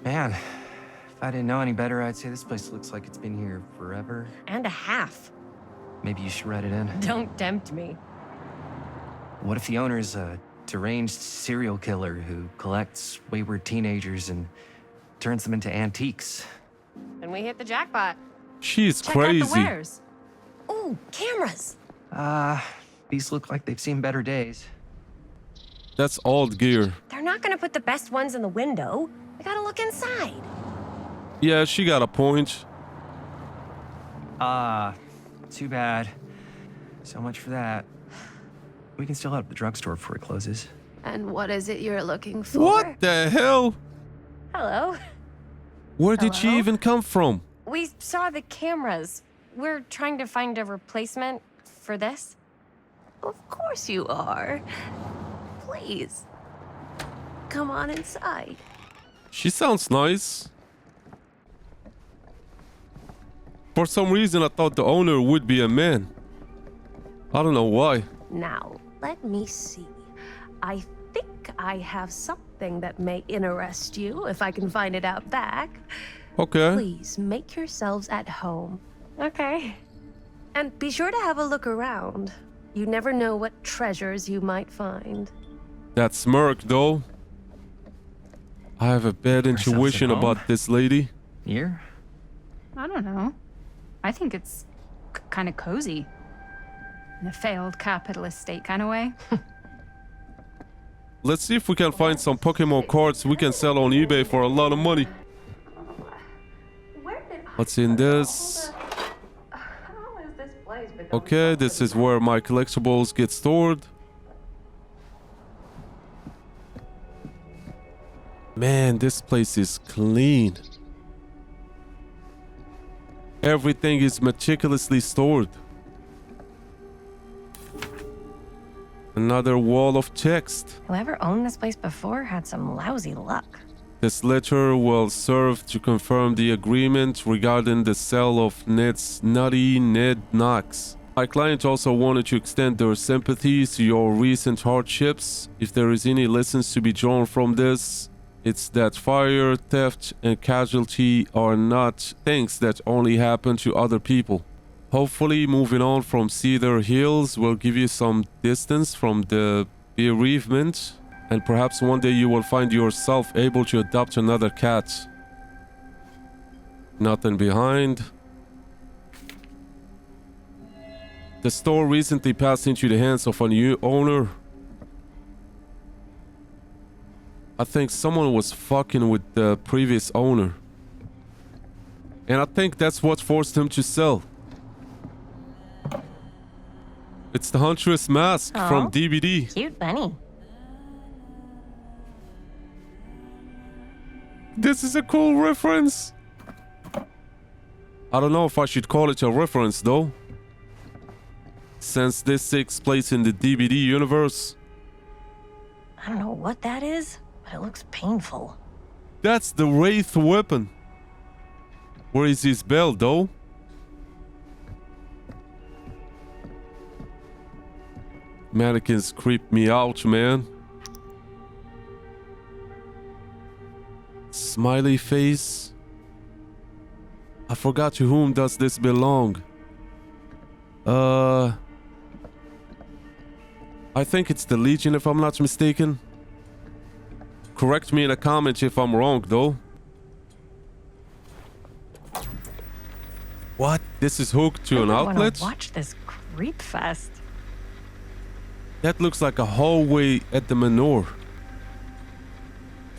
[SPEAKER 8] Man, if I didn't know any better, I'd say this place looks like it's been here forever.
[SPEAKER 7] And a half.
[SPEAKER 8] Maybe you should write it in.
[SPEAKER 7] Don't tempt me.
[SPEAKER 8] What if the owner's a deranged serial killer who collects wayward teenagers and turns them into antiques?
[SPEAKER 7] And we hit the jackpot.
[SPEAKER 2] She's
[SPEAKER 4] Check out the
[SPEAKER 2] crazy.
[SPEAKER 4] wares.
[SPEAKER 7] Ooh, cameras.
[SPEAKER 8] These look like they've seen better days.
[SPEAKER 2] That's old gear.
[SPEAKER 7] They're not gonna put the best ones in the window. We gotta look inside.
[SPEAKER 2] Yeah, she got a point.
[SPEAKER 8] Too bad. So much for that. We can still head up the drugstore before it closes.
[SPEAKER 5] And what is it you're looking for?
[SPEAKER 2] What the hell?
[SPEAKER 7] Hello.
[SPEAKER 2] Where did she
[SPEAKER 7] Hello?
[SPEAKER 2] even come from?
[SPEAKER 7] We saw the cameras. We're trying to find a replacement for this.
[SPEAKER 5] Of course you are. Please. Come on inside.
[SPEAKER 2] She sounds nice. For some reason, I thought the owner would be a man. I don't know why.
[SPEAKER 5] Now, let me see. I think I have something that may interest you, if I can find it out back.
[SPEAKER 2] Okay.
[SPEAKER 5] Please make yourselves at home.
[SPEAKER 7] Okay.
[SPEAKER 5] And be sure to have a look around. You never know what treasures you might find.
[SPEAKER 2] That smirk, though. I have a bad
[SPEAKER 8] Ourselves
[SPEAKER 2] intuition
[SPEAKER 8] at home?
[SPEAKER 2] about this lady.
[SPEAKER 8] Here?
[SPEAKER 4] I don't know. I think it's kind of cozy. In a failed capitalist state kind of way.
[SPEAKER 2] Let's see if we can find some Pokemon cards we can sell on eBay for a lot of money. What's in this? Okay, this is where my collectibles get stored. Man, this place is clean. Everything is meticulously stored. Another wall of text.
[SPEAKER 7] Whoever owned this place before had some lousy luck.
[SPEAKER 2] This letter will serve to confirm the agreement regarding the sale of Ned's nutty Ned Knox. My client also wanted to extend their sympathies to your recent hardships. If there is any lessons to be drawn from this, it's that fire, theft, and casualty are not things that only happen to other people. Hopefully, moving on from Cedar Hills will give you some distance from the bereavement, and perhaps one day you will find yourself able to adopt another cat. Nothing behind. The store recently passed into the hands of a new owner. I think someone was fucking with the previous owner. And I think that's what forced him to sell. It's the Huntress mask from DVD.
[SPEAKER 7] Cute bunny.
[SPEAKER 2] This is a cool reference. I don't know if I should call it a reference though, since this takes place in the DVD universe.
[SPEAKER 7] I don't know what that is, but it looks painful.
[SPEAKER 2] That's the Wraith weapon. Where is his belt though? Mannequins creep me out, man. Smiley face. I forgot to whom does this belong. I think it's the Legion if I'm not mistaken. Correct me in the comments if I'm wrong though. What? This is hooked to an outlet?
[SPEAKER 7] Watch this creep fest.
[SPEAKER 2] That looks like a hallway at the manor.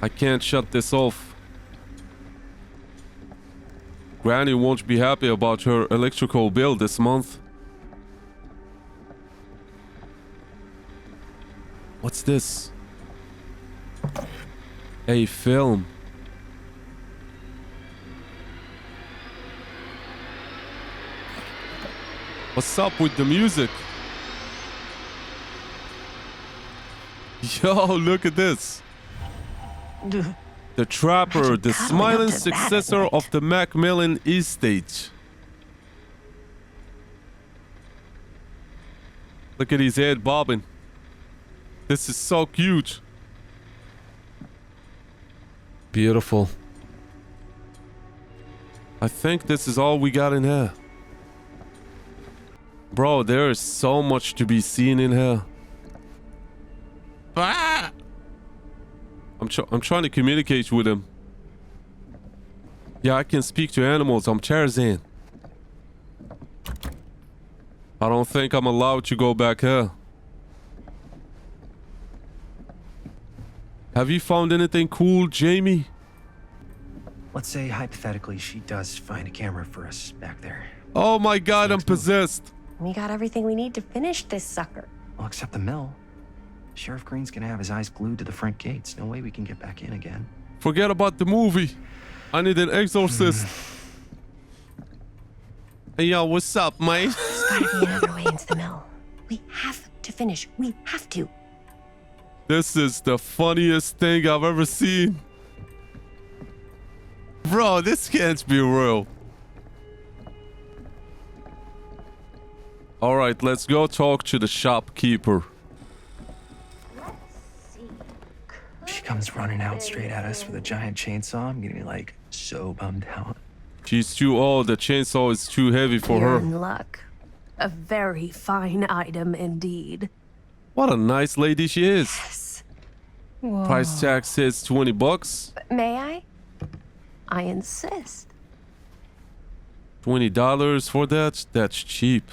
[SPEAKER 2] I can't shut this off. Granny won't be happy about her electrical bill this month. What's this? A film. What's up with the music? Yo, look at this. The Trapper, the smiling successor of the Macmillan estate. Look at his head bobbing. This is so cute. Beautiful. I think this is all we got in here. Bro, there is so much to be seen in here. Ah! I'm trying to communicate with him. Yeah, I can speak to animals. I'm Tarzan. I don't think I'm allowed to go back here. Have you found anything cool, Jamie?
[SPEAKER 8] Let's say, hypothetically, she does find a camera for us back there.
[SPEAKER 2] Oh my god, I'm possessed.
[SPEAKER 7] We got everything we need to finish this sucker.
[SPEAKER 8] Well, except the mill. Sheriff Green's gonna have his eyes glued to the front gates. No way we can get back in again.
[SPEAKER 2] Forget about the movie. I need an exorcist. Hey, yo, what's up, mate?
[SPEAKER 7] There's gotta be another way into the mill. We have to finish. We have to.
[SPEAKER 2] This is the funniest thing I've ever seen. Bro, this can't be real. All right, let's go talk to the shopkeeper.
[SPEAKER 8] She comes running out straight at us with a giant chainsaw. I'm gonna be like so bummed out.
[SPEAKER 2] She's too old. The chainsaw is too heavy for
[SPEAKER 5] You're
[SPEAKER 2] her.
[SPEAKER 5] in luck. A very fine item indeed.
[SPEAKER 2] What a nice lady she is. Price tag says $20.
[SPEAKER 7] May I?
[SPEAKER 5] I insist.
[SPEAKER 2] $20 for that? That's cheap.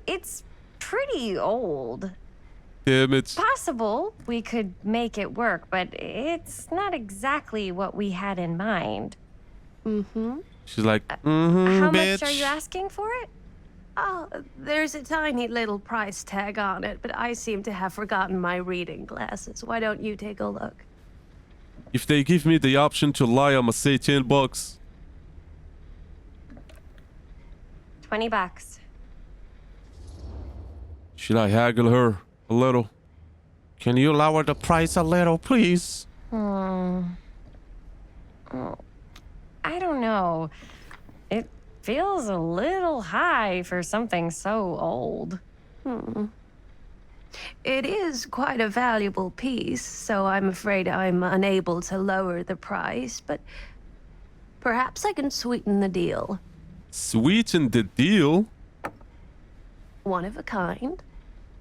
[SPEAKER 7] It's pretty old.
[SPEAKER 2] Damn it.
[SPEAKER 7] Possible we could make it work, but it's not exactly what we had in mind.
[SPEAKER 5] Mm-hmm.
[SPEAKER 2] She's like,
[SPEAKER 7] How
[SPEAKER 2] bitch.
[SPEAKER 7] much are you asking for it?
[SPEAKER 5] Oh, there's a tiny little price tag on it, but I seem to have forgotten my reading glasses. Why don't you take a look?
[SPEAKER 2] If they give me the option to lie, I'ma say $10.
[SPEAKER 7] $20.
[SPEAKER 2] Should I haggle her a little? Can you lower the price a little, please?
[SPEAKER 7] I don't know. It feels a little high for something so old.
[SPEAKER 5] It is quite a valuable piece, so I'm afraid I'm unable to lower the price, but perhaps I can sweeten the deal.
[SPEAKER 2] Sweeten the deal?
[SPEAKER 5] One of a kind,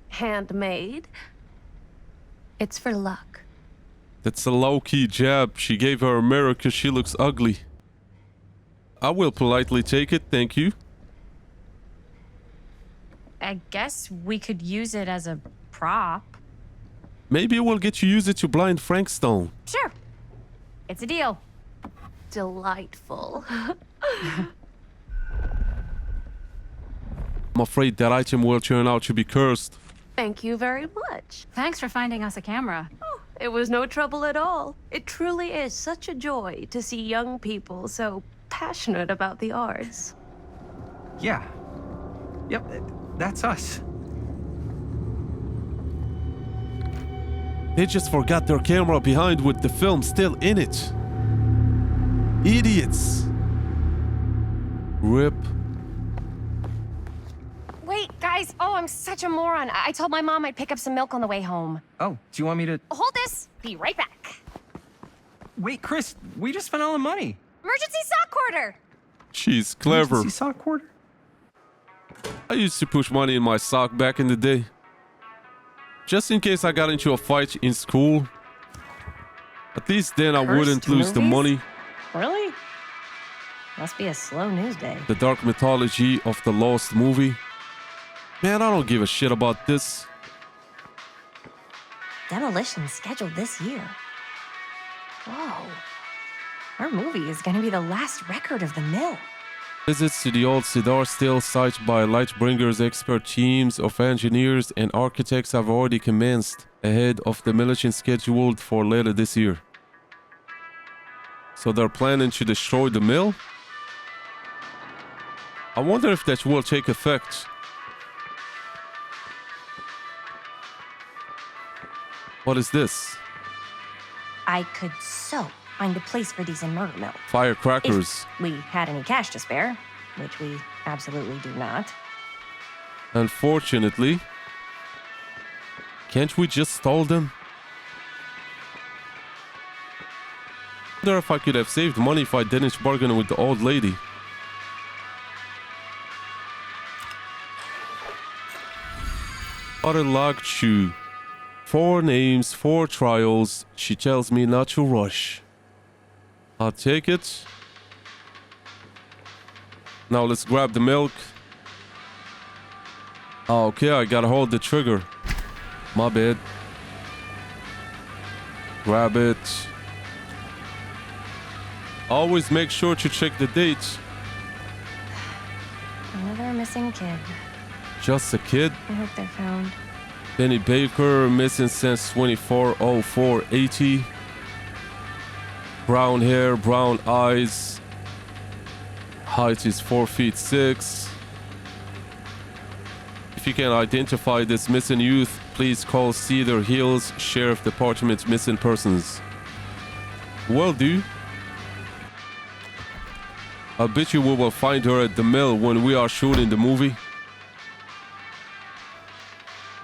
[SPEAKER 5] handmade. It's for luck.
[SPEAKER 2] That's a low-key jab. She gave her a mirror because she looks ugly. I will politely take it, thank you.
[SPEAKER 7] I guess we could use it as a prop.
[SPEAKER 2] Maybe we'll get you use it to blind Frank Stone.
[SPEAKER 7] Sure. It's a deal.
[SPEAKER 5] Delightful.
[SPEAKER 2] I'm afraid that item will turn out to be cursed.
[SPEAKER 5] Thank you very much.
[SPEAKER 4] Thanks for finding us a camera.
[SPEAKER 5] Oh, it was no trouble at all. It truly is such a joy to see young people so passionate about the arts.
[SPEAKER 8] Yeah. Yep, that's us.
[SPEAKER 2] They just forgot their camera behind with the film still in it. Idiots. Rip.
[SPEAKER 7] Wait, guys. Oh, I'm such a moron. I told my mom I'd pick up some milk on the way home.
[SPEAKER 8] Oh, do you want me to...
[SPEAKER 7] Hold this. Be right back.
[SPEAKER 8] Wait, Chris, we just spent all the money.
[SPEAKER 7] Emergency sock quarter.
[SPEAKER 2] She's clever.
[SPEAKER 8] Emergency sock quarter?
[SPEAKER 2] I used to push money in my sock back in the day. Just in case I got into a fight in school. At least then I wouldn't
[SPEAKER 7] Cursed
[SPEAKER 2] lose the
[SPEAKER 7] movies?
[SPEAKER 2] money.
[SPEAKER 7] Really? Must be a slow news day.
[SPEAKER 2] The dark mythology of the lost movie. Man, I don't give a shit about this.
[SPEAKER 7] Demolition scheduled this year. Whoa. Our movie is gonna be the last record of the mill.
[SPEAKER 2] Visits to the old Cedar Steel site by Lightbringer's expert teams of engineers and architects have already commenced ahead of demolition scheduled for later this year. So they're planning to destroy the mill? I wonder if that will take effect. What is this?
[SPEAKER 7] I could so find a place for these in Murder Mill.
[SPEAKER 2] Firecrackers.
[SPEAKER 7] If we had any cash to spare, which we absolutely do not.
[SPEAKER 2] Unfortunately. Can't we just stall them? I wonder if I could have saved money if I didn't bargain with the old lady. What a log chew. 4 names, 4 trials. She tells me not to rush. I'll take it. Now let's grab the milk. Okay, I gotta hold the trigger. My bad. Grab it. Always make sure to check the date.
[SPEAKER 7] Another missing kid.
[SPEAKER 2] Just a kid.
[SPEAKER 7] I hope they're found.
[SPEAKER 2] Benny Baker, missing since 24/04/80. Brown hair, brown eyes. Height is 4'6". If you can identify this missing youth, please call Cedar Hills Sheriff Department Missing Persons. Will do. I bet you we will find her at the mill when we are shooting the movie.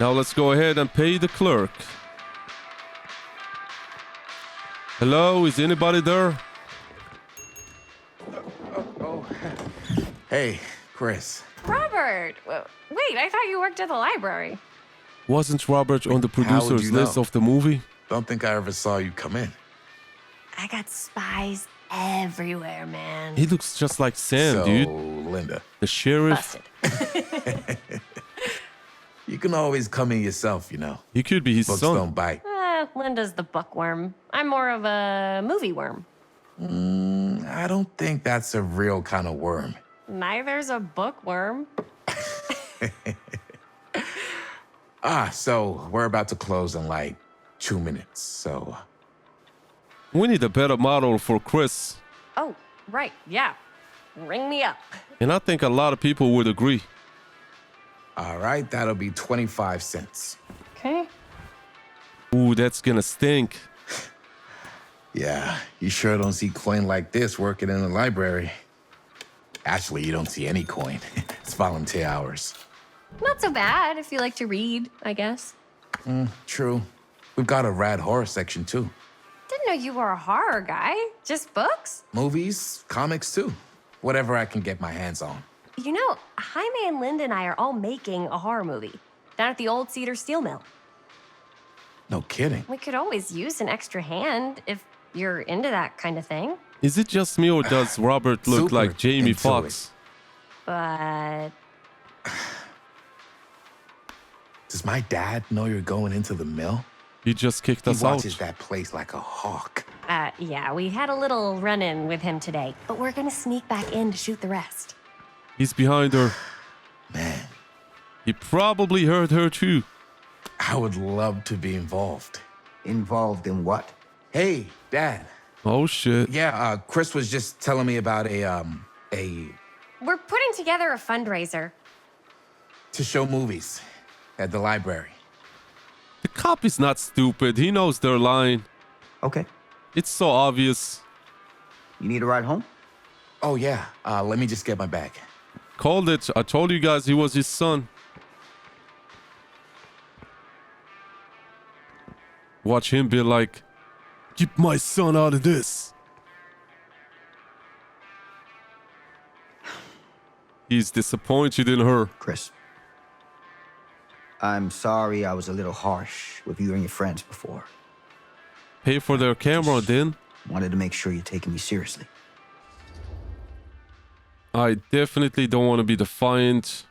[SPEAKER 2] Now let's go ahead and pay the clerk. Hello, is anybody there?
[SPEAKER 11] Hey, Chris.
[SPEAKER 7] Robert! Wait, I thought you worked at the library.
[SPEAKER 2] Wasn't Robert on the
[SPEAKER 11] How would
[SPEAKER 2] producer's
[SPEAKER 11] you know?
[SPEAKER 2] list of the movie?
[SPEAKER 11] Don't think I ever saw you come in.
[SPEAKER 7] I got spies everywhere, man.
[SPEAKER 2] He looks just like Sam,
[SPEAKER 11] So,
[SPEAKER 2] dude.
[SPEAKER 11] Linda,
[SPEAKER 2] The sheriff.
[SPEAKER 7] Busted.
[SPEAKER 11] you can always come in yourself, you know.
[SPEAKER 2] He could be his
[SPEAKER 11] Books
[SPEAKER 2] son.
[SPEAKER 11] don't bite.
[SPEAKER 7] Linda's the bookworm. I'm more of a movie worm.
[SPEAKER 11] I don't think that's a real kind of worm.
[SPEAKER 7] Neither's a bookworm.
[SPEAKER 11] So we're about to close in like 2 minutes, so...
[SPEAKER 2] We need a better model for Chris.
[SPEAKER 7] Oh, right, yeah. Ring me up.
[SPEAKER 2] And I think a lot of people would agree.
[SPEAKER 11] All right, that'll be 25 cents.
[SPEAKER 7] Okay.
[SPEAKER 2] Ooh, that's gonna stink.
[SPEAKER 11] Yeah, you sure don't see coin like this working in the library. Actually, you don't see any coin. It's volunteer hours.
[SPEAKER 7] Not so bad if you like to read, I guess.
[SPEAKER 11] True. We've got a rad horror section, too.
[SPEAKER 7] Didn't know you were a horror guy. Just books?
[SPEAKER 11] Movies, comics, too. Whatever I can get my hands on.
[SPEAKER 7] You know, Jaime and Linda and I are all making a horror movie down at the old Cedar Steel Mill.
[SPEAKER 11] No kidding.
[SPEAKER 7] We could always use an extra hand if you're into that kind of thing.
[SPEAKER 2] Is it just me or does Robert look
[SPEAKER 11] Super
[SPEAKER 2] like Jamie
[SPEAKER 11] into
[SPEAKER 2] Foxx?
[SPEAKER 7] But
[SPEAKER 11] Does my dad know you're going into the mill?
[SPEAKER 2] He just kicked
[SPEAKER 11] He
[SPEAKER 2] us out.
[SPEAKER 11] watches that place like a hawk.
[SPEAKER 7] yeah, we had a little run-in with him today, but we're gonna sneak back in to shoot the rest.
[SPEAKER 2] He's behind her.
[SPEAKER 11] Man,
[SPEAKER 2] He probably heard her too.
[SPEAKER 11] I would love to be involved.
[SPEAKER 9] Involved in what?
[SPEAKER 11] Hey, Dad.
[SPEAKER 2] Oh shit.
[SPEAKER 11] Yeah, Chris was just telling me about a
[SPEAKER 7] We're putting together a fundraiser.
[SPEAKER 11] to show movies at the library.
[SPEAKER 2] The cop is not stupid. He knows they're lying.
[SPEAKER 9] Okay.
[SPEAKER 2] It's so obvious.
[SPEAKER 9] You need a ride home?
[SPEAKER 11] Oh yeah, let me just get my bag.
[SPEAKER 2] Called it. I told you guys he was his son. Watch him be like, keep my son out of this. He's disappointed in her.
[SPEAKER 9] Chris, I'm sorry I was a little harsh with you and your friends before.
[SPEAKER 2] Pay for their camera then.
[SPEAKER 9] Wanted to make sure you're taking me seriously.
[SPEAKER 2] I definitely don't want to be defiant.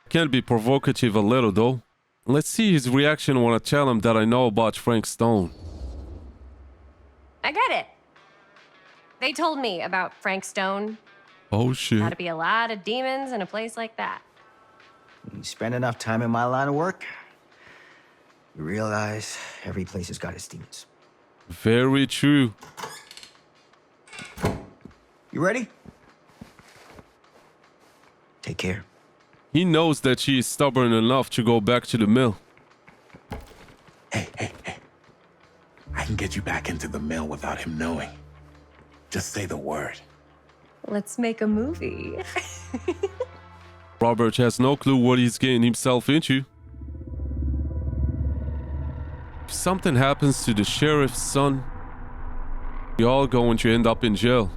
[SPEAKER 2] Can be provocative a little though. Let's see his reaction when I tell him that I know about Frank Stone.
[SPEAKER 7] I get it. They told me about Frank Stone.
[SPEAKER 2] Oh shit.
[SPEAKER 7] Gotta be a lot of demons in a place like that.
[SPEAKER 9] You spend enough time in my line of work, you realize every place has got its demons.
[SPEAKER 2] Very true.
[SPEAKER 9] You ready? Take care.
[SPEAKER 2] He knows that she is stubborn enough to go back to the mill.
[SPEAKER 11] Hey. I can get you back into the mill without him knowing. Just say the word.
[SPEAKER 7] Let's make a movie.
[SPEAKER 2] Robert has no clue what he's getting himself into. If something happens to the sheriff's son, we all going to end up in jail.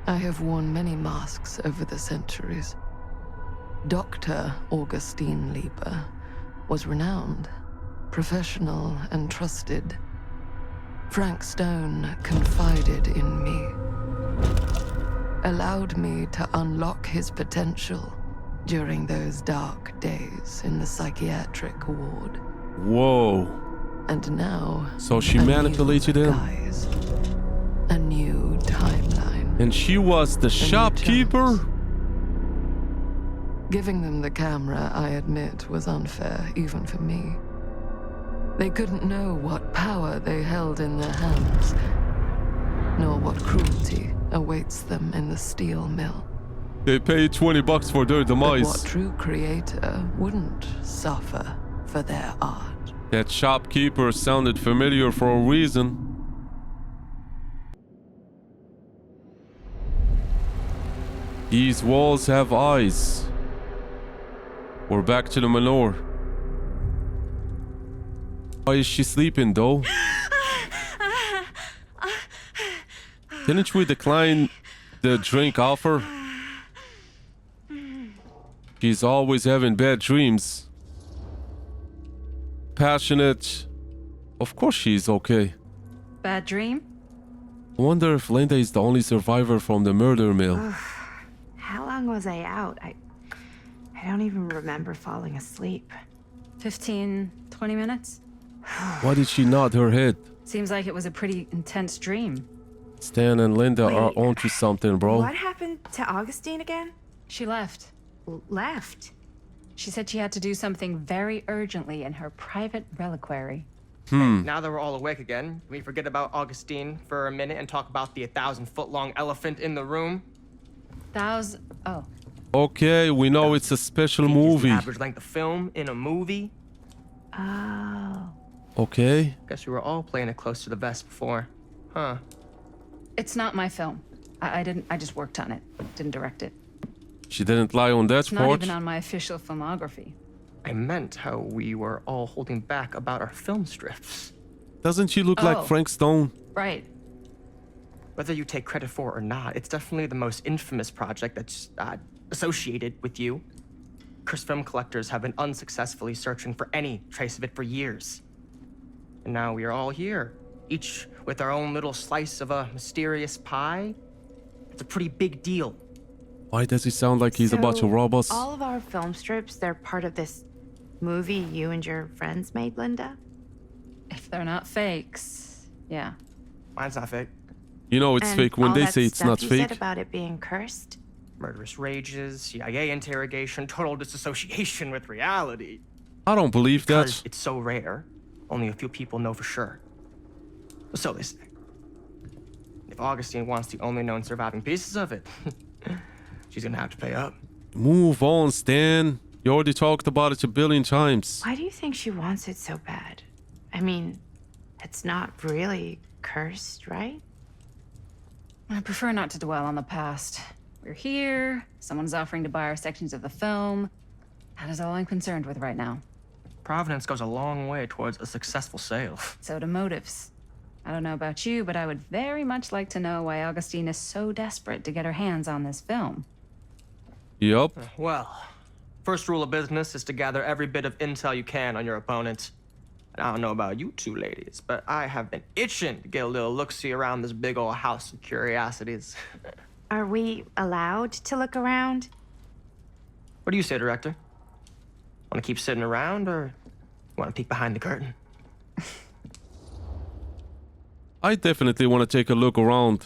[SPEAKER 5] I have worn many masks over the centuries. Dr. Augustine Lieber was renowned, professional, and trusted. Frank Stone confided in me, allowed me to unlock his potential during those dark days in the psychiatric ward.
[SPEAKER 2] Whoa.
[SPEAKER 5] And now,
[SPEAKER 2] So she
[SPEAKER 5] a new
[SPEAKER 2] manipulated him?
[SPEAKER 5] guise, a new timeline.
[SPEAKER 2] And she was the shopkeeper?
[SPEAKER 5] Giving them the camera, I admit, was unfair, even for me. They couldn't know what power they held in their hands, nor what cruelty awaits them in the steel mill.
[SPEAKER 2] They paid $20 for their
[SPEAKER 5] But
[SPEAKER 2] demise.
[SPEAKER 5] what true creator wouldn't suffer for their art?
[SPEAKER 2] That shopkeeper sounded familiar for a reason. These walls have eyes. We're back to the manor. Why is she sleeping though? Didn't we decline the drink offer? She's always having bad dreams. Passionate. Of course she's okay.
[SPEAKER 4] Bad dream?
[SPEAKER 2] I wonder if Linda is the only survivor from the murder mill.
[SPEAKER 1] How long was I out? I don't even remember falling asleep.
[SPEAKER 4] 15, 20 minutes?
[SPEAKER 2] Why did she nod her head?
[SPEAKER 4] Seems like it was a pretty intense dream.
[SPEAKER 2] Stan and Linda are
[SPEAKER 1] Wait,
[SPEAKER 2] onto something, bro.
[SPEAKER 1] What happened to Augustine again?
[SPEAKER 4] She left.
[SPEAKER 1] Left.
[SPEAKER 4] She said she had to do something very urgently in her private reliquary.
[SPEAKER 3] Now that we're all awake again, can we forget about Augustine for a minute and talk about the 1,000-foot-long elephant in the room?
[SPEAKER 4] Oh.
[SPEAKER 2] Okay, we know it's a special
[SPEAKER 3] Is the
[SPEAKER 2] movie.
[SPEAKER 3] average length of film in a movie?
[SPEAKER 1] Oh.
[SPEAKER 2] Okay.
[SPEAKER 3] Guess we were all playing it close to the vest before. Huh.
[SPEAKER 4] It's not my film. I just worked on it. Didn't direct it.
[SPEAKER 2] She didn't lie on that
[SPEAKER 4] It's not
[SPEAKER 2] part.
[SPEAKER 4] even on my official filmography.
[SPEAKER 3] I meant how we were all holding back about our film strips.
[SPEAKER 2] Doesn't she look like
[SPEAKER 4] Oh.
[SPEAKER 2] Frank Stone?
[SPEAKER 4] Right.
[SPEAKER 3] Whether you take credit for it or not, it's definitely the most infamous project that's associated with you. Cursed film collectors have been unsuccessfully searching for any trace of it for years. And now we are all here, each with our own little slice of a mysterious pie. It's a pretty big deal.
[SPEAKER 2] Why does he sound like he's about to
[SPEAKER 1] So,
[SPEAKER 2] rob us?
[SPEAKER 1] All of our film strips, they're part of this movie you and your friends made, Linda?
[SPEAKER 4] If they're not fakes, yeah.
[SPEAKER 3] Mine's not fake.
[SPEAKER 2] You know it's
[SPEAKER 1] And
[SPEAKER 2] fake when
[SPEAKER 1] all
[SPEAKER 2] they
[SPEAKER 1] that
[SPEAKER 2] say it's
[SPEAKER 1] stuff
[SPEAKER 2] not
[SPEAKER 1] you
[SPEAKER 2] fake.
[SPEAKER 1] said about it being cursed?
[SPEAKER 3] Murderous rages, CIA interrogation, total disassociation with reality.
[SPEAKER 2] I don't believe
[SPEAKER 3] Because
[SPEAKER 2] that.
[SPEAKER 3] it's so rare, only a few people know for sure. So they say. If Augustine wants the only known surviving pieces of it, she's gonna have to pay up.
[SPEAKER 2] Move on, Stan. You already talked about it a billion times.
[SPEAKER 1] Why do you think she wants it so bad? I mean, it's not really cursed, right?
[SPEAKER 4] I prefer not to dwell on the past. We're here, someone's offering to buy our sections of the film. That is all I'm concerned with right now.
[SPEAKER 3] Providence goes a long way towards a successful sale.
[SPEAKER 4] So do motives. I don't know about you, but I would very much like to know why Augustine is so desperate to get her hands on this film.
[SPEAKER 2] Yup.
[SPEAKER 3] Well, first rule of business is to gather every bit of intel you can on your opponent. And I don't know about you two ladies, but I have been itching to get a little look-see around this big old house of curiosities.
[SPEAKER 1] Are we allowed to look around?
[SPEAKER 3] What do you say, director? Want to keep sitting around, or want to peek behind the curtain?
[SPEAKER 2] I definitely want to take a look around.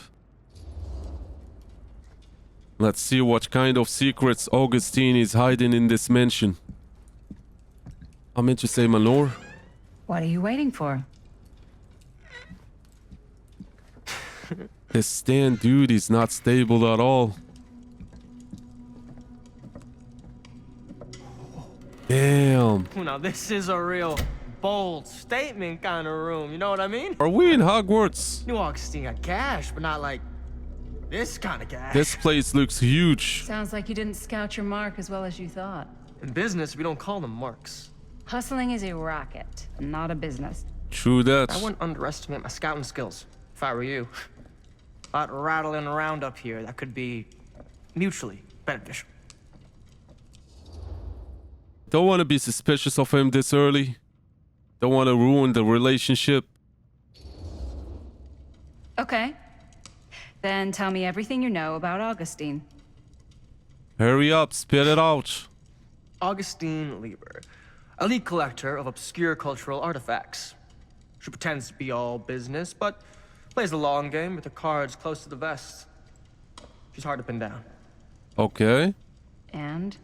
[SPEAKER 2] Let's see what kind of secrets Augustine is hiding in this mansion. I meant to say manor.
[SPEAKER 4] What are you waiting for?
[SPEAKER 2] This Stan dude is not stable at all. Damn.
[SPEAKER 3] Now, this is a real bold statement kind of room, you know what I mean?
[SPEAKER 2] Are we in Hogwarts?
[SPEAKER 3] New Augustine got cash, but not like this kind of cash.
[SPEAKER 2] This place looks huge.
[SPEAKER 4] Sounds like you didn't scout your mark as well as you thought.
[SPEAKER 3] In business, we don't call them marks.
[SPEAKER 4] Hustling is a racket, not a business.
[SPEAKER 2] True that.
[SPEAKER 3] I wouldn't underestimate my scouting skills, if I were you. A lot rattling around up here that could be mutually beneficial.
[SPEAKER 2] Don't want to be suspicious of him this early. Don't want to ruin the relationship.
[SPEAKER 4] Okay. Then tell me everything you know about Augustine.
[SPEAKER 2] Hurry up, spit it out.
[SPEAKER 3] Augustine Lieber. elite collector of obscure cultural artifacts. She pretends to be all business, but plays the long game with her cards close to the vest. She's hard to pin down.
[SPEAKER 2] Okay.
[SPEAKER 4] And?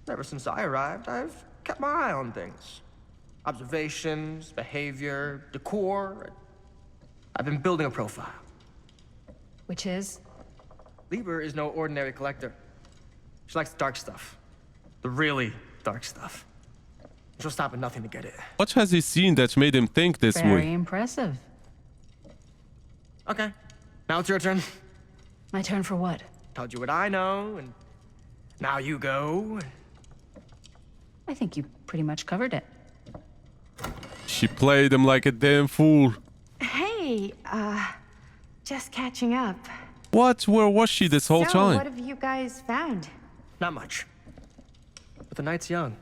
[SPEAKER 3] Ever since I arrived, I've kept my eye on things. Observations, behavior, decor. I've been building a profile.
[SPEAKER 4] Which is?
[SPEAKER 3] Lieber is no ordinary collector. She likes the dark stuff. The really dark stuff. She'll stop at nothing to get it.
[SPEAKER 2] What has he seen that made him think this
[SPEAKER 4] Very
[SPEAKER 2] way?
[SPEAKER 4] impressive.
[SPEAKER 3] Okay, now it's your turn.
[SPEAKER 4] My turn for what?
[SPEAKER 3] Told you what I know, and now you go.
[SPEAKER 4] I think you pretty much covered it.
[SPEAKER 2] She played him like a damn fool.
[SPEAKER 1] Hey, just catching up.
[SPEAKER 2] What? Where was she this whole
[SPEAKER 1] So,
[SPEAKER 2] time?
[SPEAKER 1] what have you guys found?
[SPEAKER 3] Not much. But the night's young.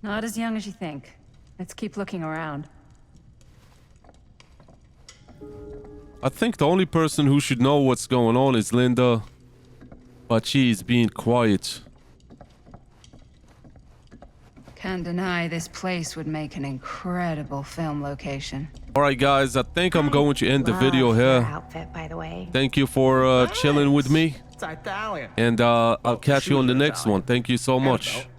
[SPEAKER 4] Not as young as you think. Let's keep looking around.
[SPEAKER 2] I think the only person who should know what's going on is Linda. But she's being quiet.
[SPEAKER 4] Can't deny this place would make an incredible film location.
[SPEAKER 2] Alright guys, I think I'm going to end the
[SPEAKER 1] Love
[SPEAKER 2] video
[SPEAKER 1] your
[SPEAKER 2] here.
[SPEAKER 1] outfit, by the way.
[SPEAKER 2] Thank you for chilling with me.
[SPEAKER 3] It's Italian.
[SPEAKER 2] And I'll catch you on the next one. Thank you so much.
[SPEAKER 3] Annabelle.